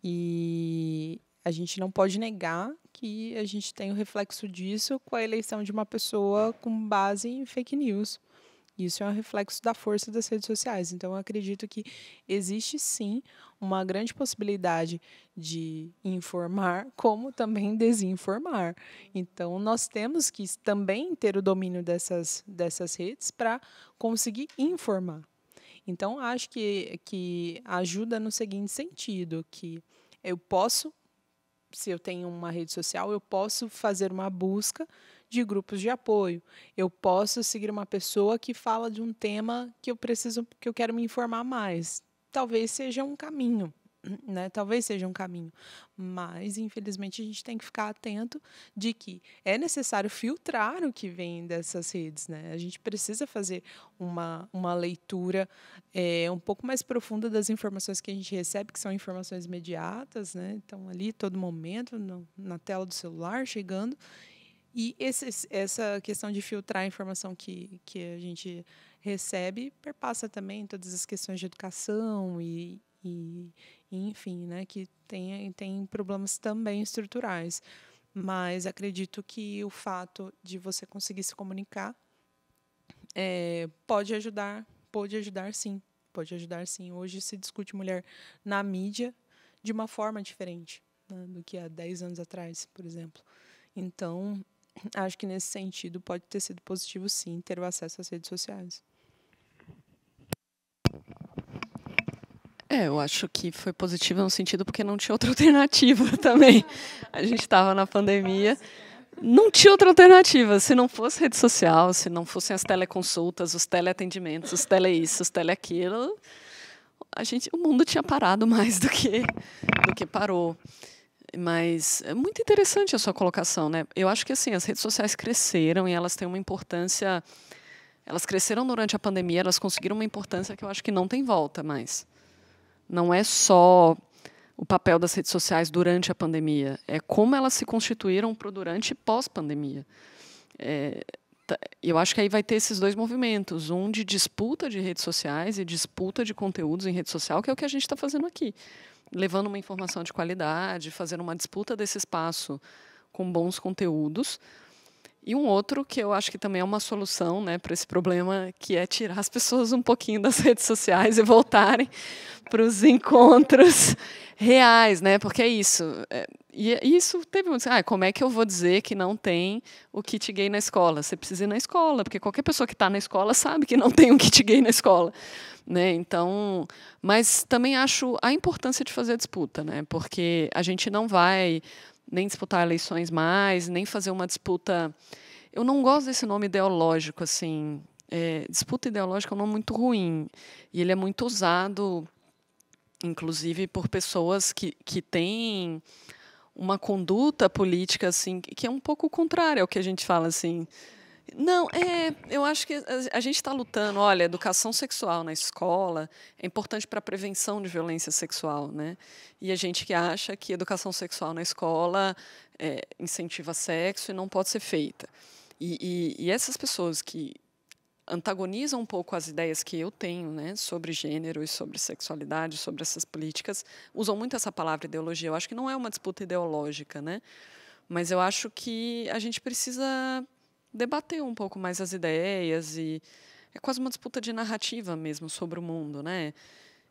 E a gente não pode negar que a gente tem o reflexo disso com a eleição de uma pessoa com base em fake news. Isso é um reflexo da força das redes sociais. Então, eu acredito que existe, sim, uma grande possibilidade de informar, como também desinformar. Então, nós temos que também ter o domínio dessas redes para conseguir informar. Então, acho que ajuda no seguinte sentido, que eu posso, se eu tenho uma rede social, eu posso fazer uma busca de grupos de apoio. Eu posso seguir uma pessoa que fala de um tema que eu quero me informar mais. Talvez seja um caminho, né? Talvez seja um caminho, mas infelizmente a gente tem que ficar atento de que é necessário filtrar o que vem dessas redes, né? A gente precisa fazer uma leitura um pouco mais profunda das informações que a gente recebe, que são informações imediatas, né? Então ali todo momento na tela do celular chegando, e essa questão de filtrar a informação que a gente recebe perpassa também todas as questões de educação e enfim, né, que tem problemas também estruturais. Mas acredito que o fato de você conseguir se comunicar pode ajudar sim. Pode ajudar sim. Hoje se discute mulher na mídia de uma forma diferente, né, do que há 10 anos atrás, por exemplo. Então, acho que nesse sentido pode ter sido positivo sim ter o acesso às redes sociais. Eu acho que foi positivo no sentido porque não tinha outra alternativa também. A gente estava na pandemia, não tinha outra alternativa. Se não fosse rede social, se não fossem as teleconsultas, os teleatendimentos, os tele isso, os tele aquilo, o mundo tinha parado mais do que parou. Mas é muito interessante a sua colocação, né? Eu acho que assim as redes sociais cresceram e elas têm uma importância. Elas cresceram durante a pandemia, elas conseguiram uma importância que eu acho que não tem volta mais. Não é só o papel das redes sociais durante a pandemia, é como elas se constituíram para o durante e pós-pandemia. Eu acho que aí vai ter esses dois movimentos, um de disputa de redes sociais e disputa de conteúdos em rede social, que é o que a gente está fazendo aqui, levando uma informação de qualidade, fazendo uma disputa desse espaço com bons conteúdos. E um outro que eu acho que também é uma solução, né, para esse problema, que é tirar as pessoas um pouquinho das redes sociais e voltarem para os encontros reais, né? Porque é isso. E isso teve muito. Como é que eu vou dizer que não tem o kit gay na escola? Você precisa ir na escola, porque qualquer pessoa que está na escola sabe que não tem um kit gay na escola, né? Então, mas também acho a importância de fazer a disputa, né? Porque a gente não vai nem disputar eleições mais, nem fazer uma disputa. Eu não gosto desse nome ideológico, assim. Disputa ideológica é um nome muito ruim. E ele é muito usado, inclusive, por pessoas que têm uma conduta política assim, que é um pouco contrária ao que a gente fala. Assim. Não, eu acho que a gente está lutando. Olha, educação sexual na escola é importante para a prevenção de violência sexual, né? E a gente que acha que educação sexual na escola incentiva sexo e não pode ser feita. E essas pessoas que antagonizam um pouco as ideias que eu tenho, né, sobre gênero e sobre sexualidade, sobre essas políticas, usam muito essa palavra ideologia. Eu acho que não é uma disputa ideológica, né? Mas eu acho que a gente precisa debater um pouco mais as ideias e é quase uma disputa de narrativa mesmo sobre o mundo, né?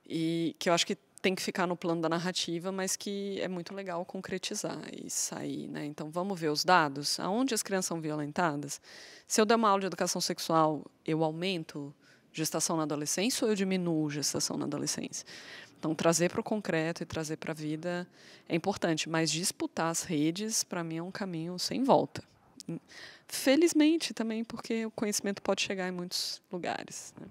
E que eu acho que tem que ficar no plano da narrativa, mas que é muito legal concretizar e sair, né? Então vamos ver os dados, aonde as crianças são violentadas. Se eu der uma aula de educação sexual, eu aumento gestação na adolescência ou eu diminuo gestação na adolescência? Então trazer para o concreto e trazer para a vida é importante, mas disputar as redes para mim é um caminho sem volta. Felizmente também, porque o conhecimento pode chegar em muitos lugares, né?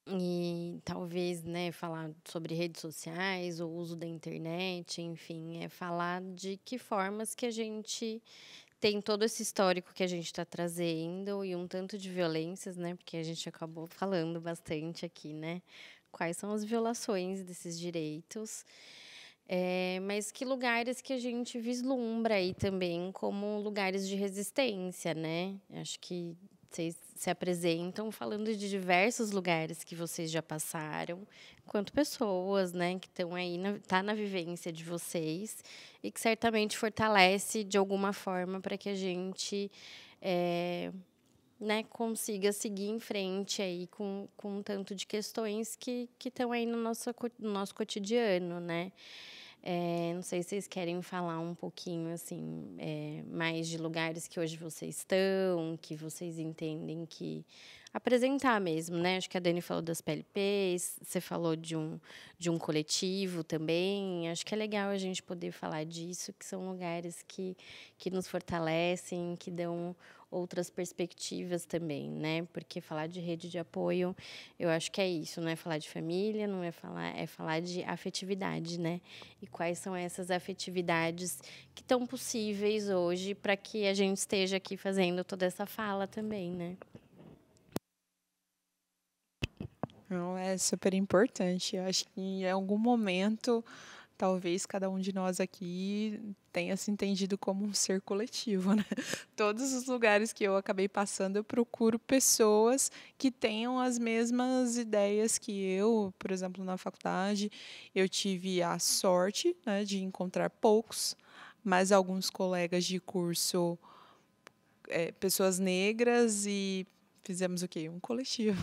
E talvez, né, falar sobre redes sociais, o uso da internet, enfim, é falar de que formas que a gente tem todo esse histórico que a gente está trazendo e um tanto de violências, né, porque a gente acabou falando bastante aqui, né, quais são as violações desses direitos, mas que lugares que a gente vislumbra aí também como lugares de resistência, né? Acho que vocês se apresentam falando de diversos lugares que vocês já passaram, enquanto pessoas, né, que estão aí, tá na vivência de vocês e que certamente fortalece de alguma forma para que a gente, né, consiga seguir em frente aí com um tanto de questões que estão aí no nosso cotidiano, né? Não sei se vocês querem falar um pouquinho assim, mais de lugares que hoje vocês estão, que vocês entendem que apresentar mesmo, né? Acho que a Dani falou das PLPs, você falou de um coletivo também. Acho que é legal a gente poder falar disso, que são lugares que nos fortalecem, que dão outras perspectivas também, né? Porque falar de rede de apoio, eu acho que é isso, não é falar de família, não é falar de afetividade, né? E quais são essas afetividades que estão possíveis hoje para que a gente esteja aqui fazendo toda essa fala também, né? Não, é super importante. Eu acho que em algum momento, talvez cada um de nós aqui tenha se entendido como um ser coletivo, né? Todos os lugares que eu acabei passando, eu procuro pessoas que tenham as mesmas ideias que eu. Por exemplo, na faculdade, eu tive a sorte, né, de encontrar poucos, mas alguns colegas de curso, pessoas negras, e fizemos o quê? Um coletivo.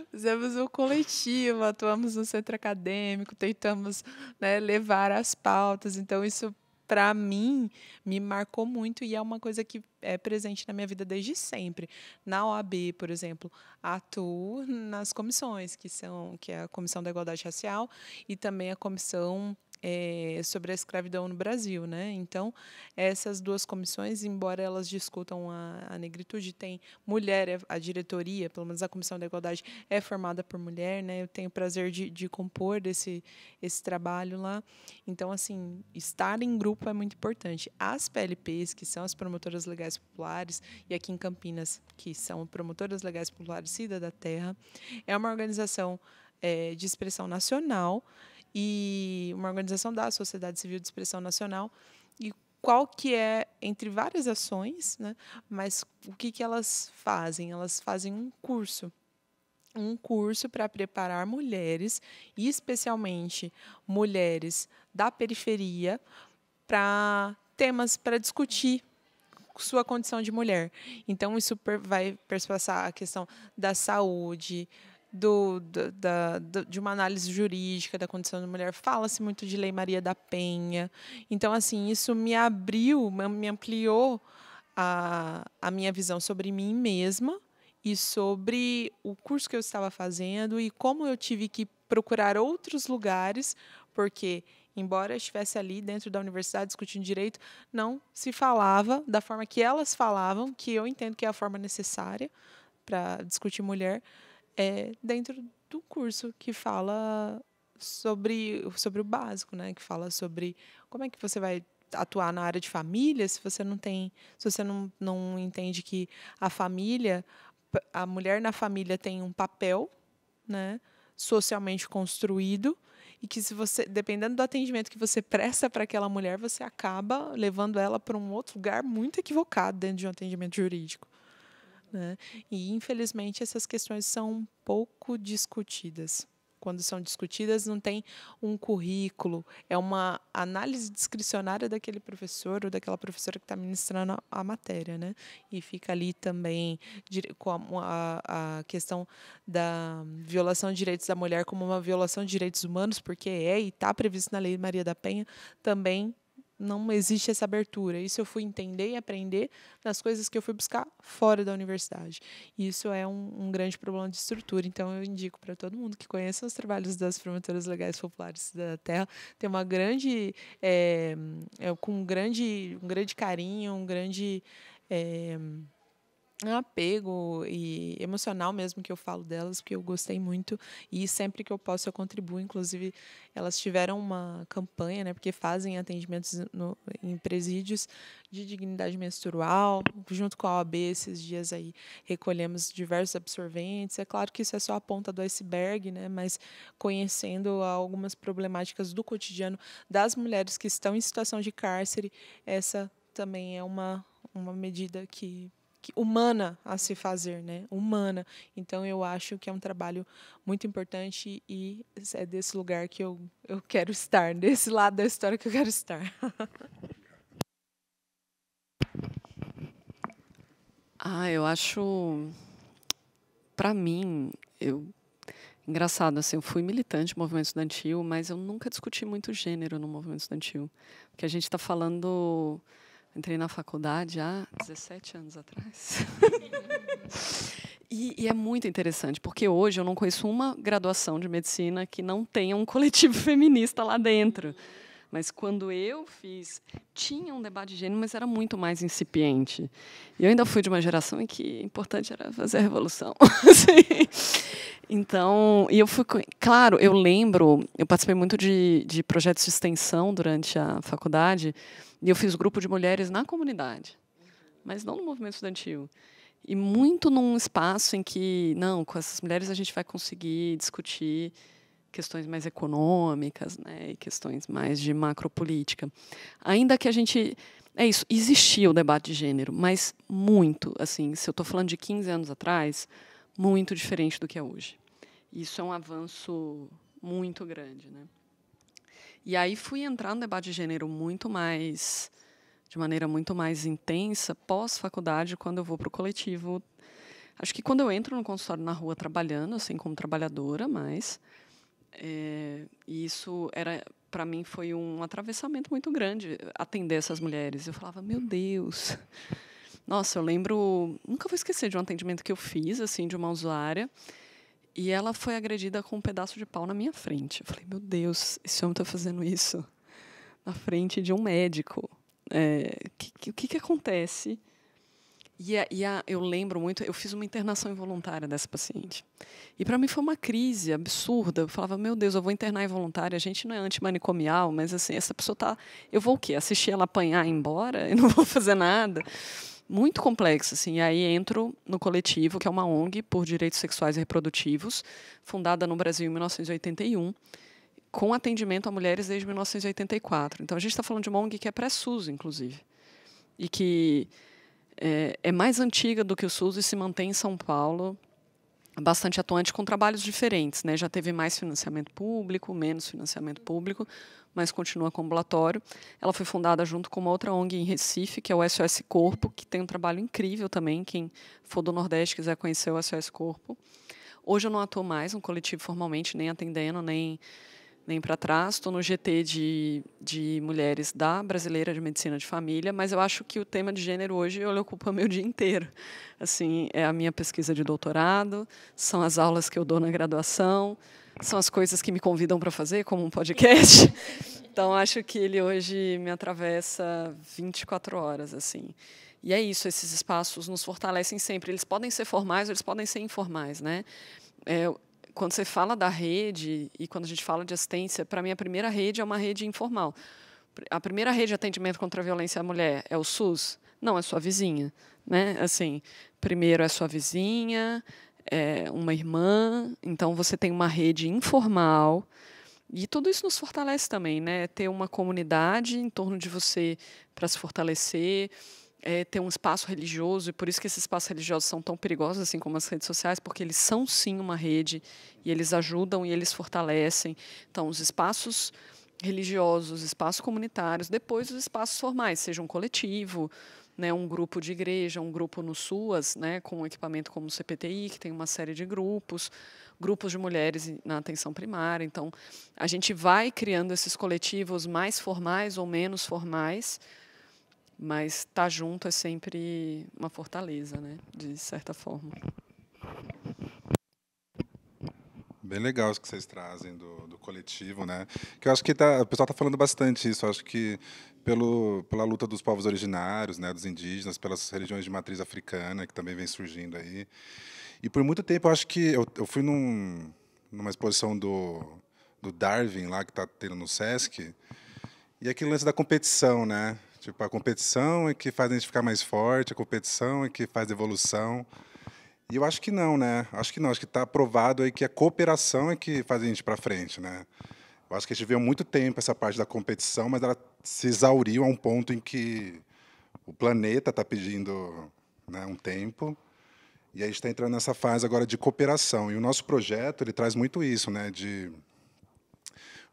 Fizemos um coletivo, atuamos no centro acadêmico, tentamos, né, levar as pautas. Então, isso, para mim, me marcou muito e é uma coisa que é presente na minha vida desde sempre. Na OAB, por exemplo, atuo nas comissões, que é a Comissão da Igualdade Racial e também a Comissão sobre a escravidão no Brasil, né? Então, essas duas comissões, embora elas discutam a negritude, tem mulher, a diretoria, pelo menos a Comissão da Igualdade, é formada por mulher, né? Eu tenho o prazer de compor esse trabalho lá. Então, assim, estar em grupo é muito importante. As PLPs, que são as promotoras legais populares, e aqui em Campinas, que são promotoras legais populares Cida da Terra, é uma organização de expressão nacional, e uma organização da sociedade civil de expressão nacional, e qual que é, entre várias ações, né, mas o que elas fazem? Elas fazem um curso para preparar mulheres, e especialmente mulheres da periferia, para temas para discutir sua condição de mulher. Então, isso vai perspassar a questão da saúde, de uma análise jurídica da condição da mulher. Fala-se muito de Lei Maria da Penha. Então, assim, isso me abriu, me ampliou a minha visão sobre mim mesma e sobre o curso que eu estava fazendo e como eu tive que procurar outros lugares, porque, embora eu estivesse ali dentro da universidade discutindo direito, não se falava da forma que elas falavam, que eu entendo que é a forma necessária para discutir mulher, dentro do curso que fala sobre o básico, né? Que fala sobre como é que você vai atuar na área de família se você não entende que a mulher na família tem um papel, né, socialmente construído, e que, se você, dependendo do atendimento que você presta para aquela mulher, você acaba levando ela para um outro lugar muito equivocado dentro de um atendimento jurídico, né? E, infelizmente, essas questões são pouco discutidas. Quando são discutidas, não tem um currículo, é uma análise discricionária daquele professor ou daquela professora que está ministrando a matéria, né? E fica ali também com a questão da violação de direitos da mulher como uma violação de direitos humanos, porque e está previsto na Lei Maria da Penha, também não existe essa abertura. Isso eu fui entender e aprender nas coisas que eu fui buscar fora da universidade. E isso é um grande problema de estrutura. Então, eu indico para todo mundo que conheça os trabalhos das promotoras legais populares da Terra, tem uma grande, com um grande carinho, um grande apego e emocional mesmo que eu falo delas, porque eu gostei muito e sempre que eu posso eu contribuo. Inclusive, elas tiveram uma campanha, né, porque fazem atendimentos em presídios de dignidade menstrual, junto com a OAB. Esses dias aí recolhemos diversos absorventes. É claro que isso é só a ponta do iceberg, né, mas conhecendo algumas problemáticas do cotidiano das mulheres que estão em situação de cárcere, essa também é uma medida que humana a se fazer, né? Humana. Então, eu acho que é um trabalho muito importante e é desse lugar que eu quero estar, desse lado da história que eu quero estar. Eu acho, para mim, engraçado, assim, eu fui militante do movimento estudantil, mas eu nunca discuti muito gênero no movimento estudantil, porque a gente está falando. Entrei na faculdade há 17 anos atrás. E é muito interessante, porque hoje eu não conheço uma graduação de medicina que não tenha um coletivo feminista lá dentro, Mas quando eu fiz, tinha um debate de gênero, mas era muito mais incipiente. E eu ainda fui de uma geração em que o importante era fazer a revolução. Assim. Então, e eu fui, claro, eu lembro, eu participei muito de projetos de extensão durante a faculdade, e eu fiz grupo de mulheres na comunidade, mas não no movimento estudantil. E muito num espaço em que, não, com essas mulheres a gente vai conseguir discutir questões mais econômicas, né, e questões mais de macropolítica. Ainda que a gente... É isso, existia o debate de gênero, mas muito, assim, se eu estou falando de 15 anos atrás, muito diferente do que é hoje. Isso é um avanço muito grande, né? E aí fui entrar no debate de gênero de maneira muito mais intensa pós-faculdade, quando eu vou para o coletivo. Acho que quando eu entro no consultório na rua trabalhando, assim, como trabalhadora, mas isso era, para mim, foi um atravessamento muito grande atender essas mulheres. Eu falava, meu Deus. Nossa, eu lembro, nunca vou esquecer de um atendimento que eu fiz, assim, de uma usuária, e ela foi agredida com um pedaço de pau na minha frente. Eu falei, meu Deus, esse homem está fazendo isso na frente de um médico. O que acontece? Eu lembro muito, eu fiz uma internação involuntária dessa paciente. E, para mim, foi uma crise absurda. Eu falava, meu Deus, eu vou internar involuntária, a gente não é antimanicomial, mas assim, essa pessoa está... Eu vou o quê? Assistir ela apanhar e ir embora? Eu não vou fazer nada? Muito complexo, assim. E aí entro no Coletivo, que é uma ONG por direitos sexuais e reprodutivos, fundada no Brasil em 1981, com atendimento a mulheres desde 1984. Então, a gente está falando de uma ONG que é pré-SUS, inclusive, e que é mais antiga do que o SUS e se mantém em São Paulo, bastante atuante, com trabalhos diferentes, né? Já teve mais financiamento público, menos financiamento público, mas continua com ambulatório. Ela foi fundada junto com uma outra ONG em Recife, que é o SOS Corpo, que tem um trabalho incrível também. Quem for do Nordeste quiser conhecer o SOS Corpo. Hoje eu não atuo mais no coletivo formalmente, nem atendendo, nem para trás. Estou no GT de mulheres da Brasileira de Medicina de Família, mas eu acho que o tema de gênero hoje ele ocupa meu dia inteiro. Assim, é a minha pesquisa de doutorado, são as aulas que eu dou na graduação, são as coisas que me convidam para fazer, como um podcast. Então, acho que ele hoje me atravessa 24 horas. Assim. E é isso, esses espaços nos fortalecem sempre. Eles podem ser formais ou eles podem ser informais, né? Quando você fala da rede e quando a gente fala de assistência, para mim a primeira rede é uma rede informal. A primeira rede de atendimento contra a violência à mulher é o SUS? Não, é sua vizinha, né? Assim, primeiro é sua vizinha, é uma irmã, então você tem uma rede informal e tudo isso nos fortalece também, né? Ter uma comunidade em torno de você para se fortalecer, ter um espaço religioso, e por isso que esses espaços religiosos são tão perigosos, assim como as redes sociais, porque eles são, sim, uma rede, e eles ajudam e eles fortalecem. Então, os espaços religiosos, espaços comunitários, depois os espaços formais, seja um coletivo, né, um grupo de igreja, um grupo no SUAS, né, com um equipamento como o CPTI, que tem uma série de grupos de mulheres na atenção primária. Então, a gente vai criando esses coletivos mais formais ou menos formais, mas estar junto é sempre uma fortaleza, né? De certa forma. Bem legal isso que vocês trazem do coletivo, né? Que eu acho que o pessoal está falando bastante isso. Eu acho que pela luta dos povos originários, né, dos indígenas, pelas religiões de matriz africana, que também vem surgindo aí. E por muito tempo eu acho que eu fui numa exposição do Darwin lá que está tendo no Sesc, e aquele lance da competição, né? Tipo, a competição é que faz a gente ficar mais forte, a competição é que faz evolução. E eu acho que não, né? Acho que não. Acho que está provado aí que a cooperação é que faz a gente para frente, né? Eu acho que a gente viu há muito tempo essa parte da competição, mas ela se exauriu a um ponto em que o planeta está pedindo, né, um tempo. E a gente está entrando nessa fase agora de cooperação. E o nosso projeto ele traz muito isso, né? De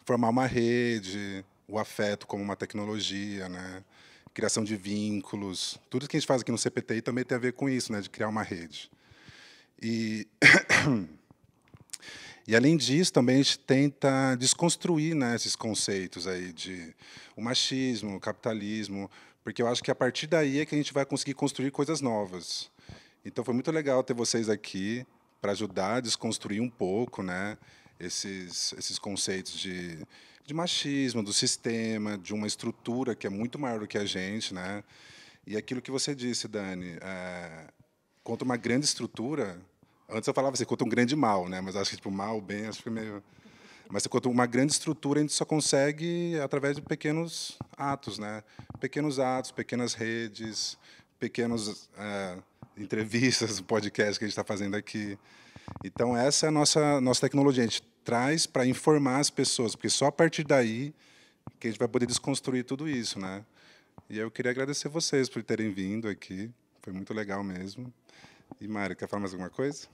formar uma rede, o afeto como uma tecnologia, né? Criação de vínculos. Tudo que a gente faz aqui no CPTI também tem a ver com isso, né? De criar uma rede. E além disso, também a gente tenta desconstruir, né, esses conceitos aí de o machismo, o capitalismo, porque eu acho que a partir daí é que a gente vai conseguir construir coisas novas. Então foi muito legal ter vocês aqui para ajudar a desconstruir um pouco, né, esses conceitos de de machismo, do sistema, de uma estrutura que é muito maior do que a gente, né? E aquilo que você disse, Dani, contra uma grande estrutura. Antes eu falava assim, contra um grande mal, né? Mas acho que tipo mal, bem, acho que meio. Mas contra uma grande estrutura a gente só consegue através de pequenos atos, né? Pequenos atos, pequenas redes, pequenas entrevistas, podcast que a gente está fazendo aqui. Então essa é a nossa tecnologia. A gente traz para informar as pessoas, porque só a partir daí que a gente vai poder desconstruir tudo isso, né? E eu queria agradecer vocês por terem vindo aqui. Foi muito legal mesmo. E, Mari, quer falar mais alguma coisa?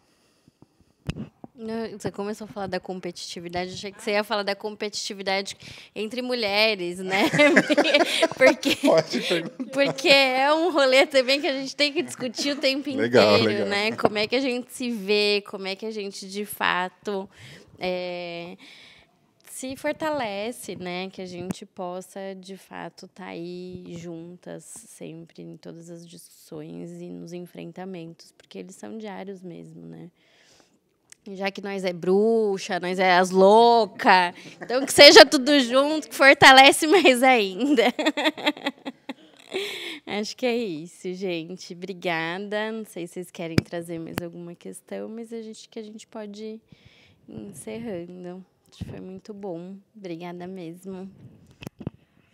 Você começou a falar da competitividade, achei que você ia falar da competitividade entre mulheres, né? Porque é um rolê também que a gente tem que discutir o tempo inteiro, né? Como é que a gente se vê, como é que a gente, de fato, se fortalece, né? Que a gente possa, de fato, estar aí juntas sempre em todas as discussões e nos enfrentamentos, porque eles são diários mesmo, né? Já que nós é bruxa, nós é as loucas, então que seja tudo junto, que fortalece mais ainda. Acho que é isso, gente. Obrigada. Não sei se vocês querem trazer mais alguma questão, mas acho que a gente pode ir encerrando. Acho que foi muito bom. Obrigada mesmo.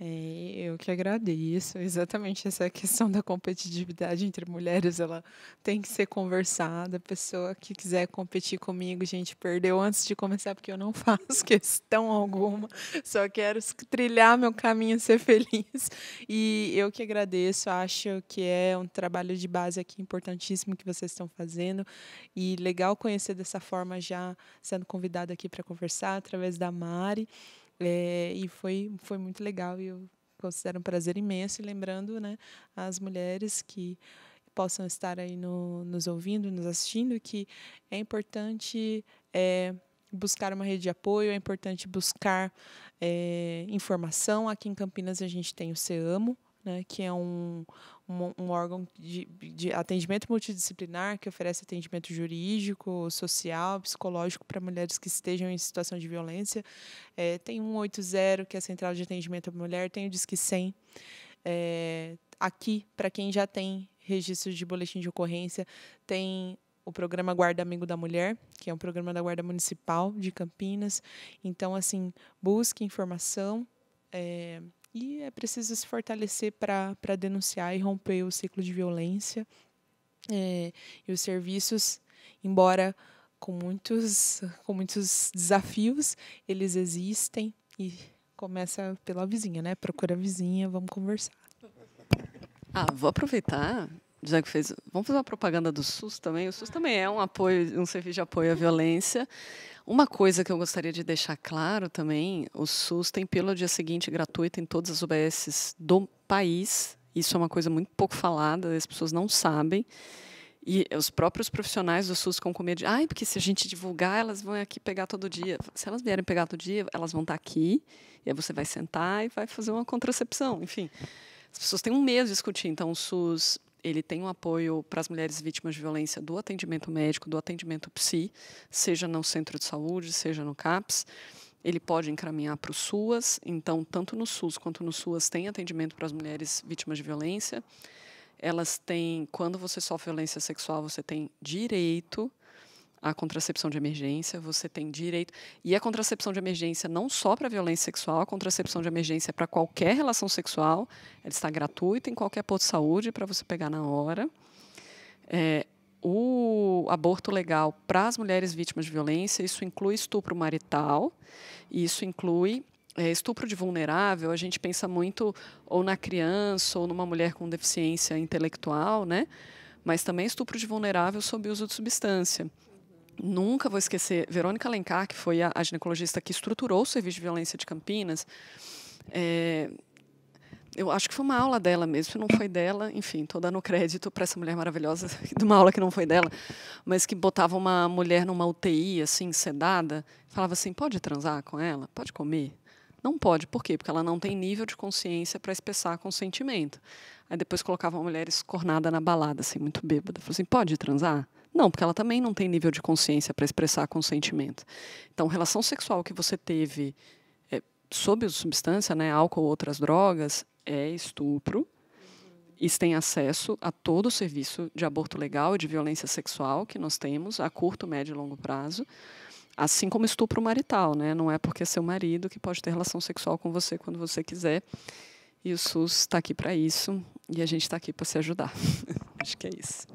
Eu que agradeço. Exatamente essa questão da competitividade entre mulheres, ela tem que ser conversada. A pessoa que quiser competir comigo, gente, perdeu antes de começar, porque eu não faço questão alguma. Só quero trilhar meu caminho, ser feliz. E eu que agradeço. Acho que é um trabalho de base aqui importantíssimo que vocês estão fazendo. E legal conhecer dessa forma, já sendo convidada aqui para conversar, através da Mari. E foi muito legal e eu considero um prazer imenso. E lembrando, né, as mulheres que possam estar aí nos ouvindo, nos assistindo, que é importante buscar uma rede de apoio, é importante buscar informação. Aqui em Campinas a gente tem o CEAMO, né, que é um órgão de atendimento multidisciplinar que oferece atendimento jurídico, social, psicológico para mulheres que estejam em situação de violência. Tem o 180, que é a Central de Atendimento à Mulher, tem o Disque 100. Aqui, para quem já tem registro de boletim de ocorrência, tem o programa Guarda Amigo da Mulher, que é um programa da Guarda Municipal de Campinas. Então, assim, busque informação. E é preciso se fortalecer para denunciar e romper o ciclo de violência. E os serviços, embora com muitos desafios, eles existem. E começa pela vizinha, né? Procura a vizinha, vamos conversar. Vou aproveitar, já que vamos fazer uma propaganda do SUS também. O SUS também é um serviço de apoio à violência. Uma coisa que eu gostaria de deixar claro também, o SUS tem pílula dia seguinte gratuita em todas as UBSs do país. Isso é uma coisa muito pouco falada, as pessoas não sabem. E os próprios profissionais do SUS ficam com medo de, porque se a gente divulgar, elas vão aqui pegar todo dia. Se elas vierem pegar todo dia, elas vão estar aqui, e aí você vai sentar e vai fazer uma contracepção. Enfim, as pessoas têm um medo de discutir. Então, o SUS ele tem um apoio para as mulheres vítimas de violência do atendimento médico, do atendimento psi, seja no centro de saúde, seja no CAPS. Ele pode encaminhar para o SUAS. Então, tanto no SUS quanto no SUAS tem atendimento para as mulheres vítimas de violência. Elas têm, quando você sofre violência sexual, você tem direito à contracepção de emergência, você tem direito. E a contracepção de emergência não só para violência sexual, a contracepção de emergência é para qualquer relação sexual. Ela está gratuita em qualquer posto de saúde para você pegar na hora. O aborto legal para as mulheres vítimas de violência, isso inclui estupro marital, isso inclui estupro de vulnerável. A gente pensa muito ou na criança ou numa mulher com deficiência intelectual, né? Mas também estupro de vulnerável sob uso de substância. Nunca vou esquecer, Verônica Alencar, que foi a ginecologista que estruturou o serviço de violência de Campinas. Eu acho que foi uma aula dela mesmo, se não foi dela, enfim, estou dando crédito para essa mulher maravilhosa de uma aula que não foi dela, mas que botava uma mulher numa UTI, assim, sedada, falava assim, pode transar com ela? Pode comer? Não pode. Por quê? Porque ela não tem nível de consciência para expressar consentimento. Aí depois colocava uma mulher escornada na balada, assim, muito bêbada. Falou assim, pode transar? Não, porque ela também não tem nível de consciência para expressar consentimento. Então, relação sexual que você teve sob substância, né, álcool ou outras drogas, é estupro. E têm acesso a todo o serviço de aborto legal e de violência sexual que nós temos a curto, médio e longo prazo, assim como estupro marital, né? Não é porque é seu marido que pode ter relação sexual com você quando você quiser. E o SUS está aqui para isso e a gente está aqui para se ajudar. Acho que é isso.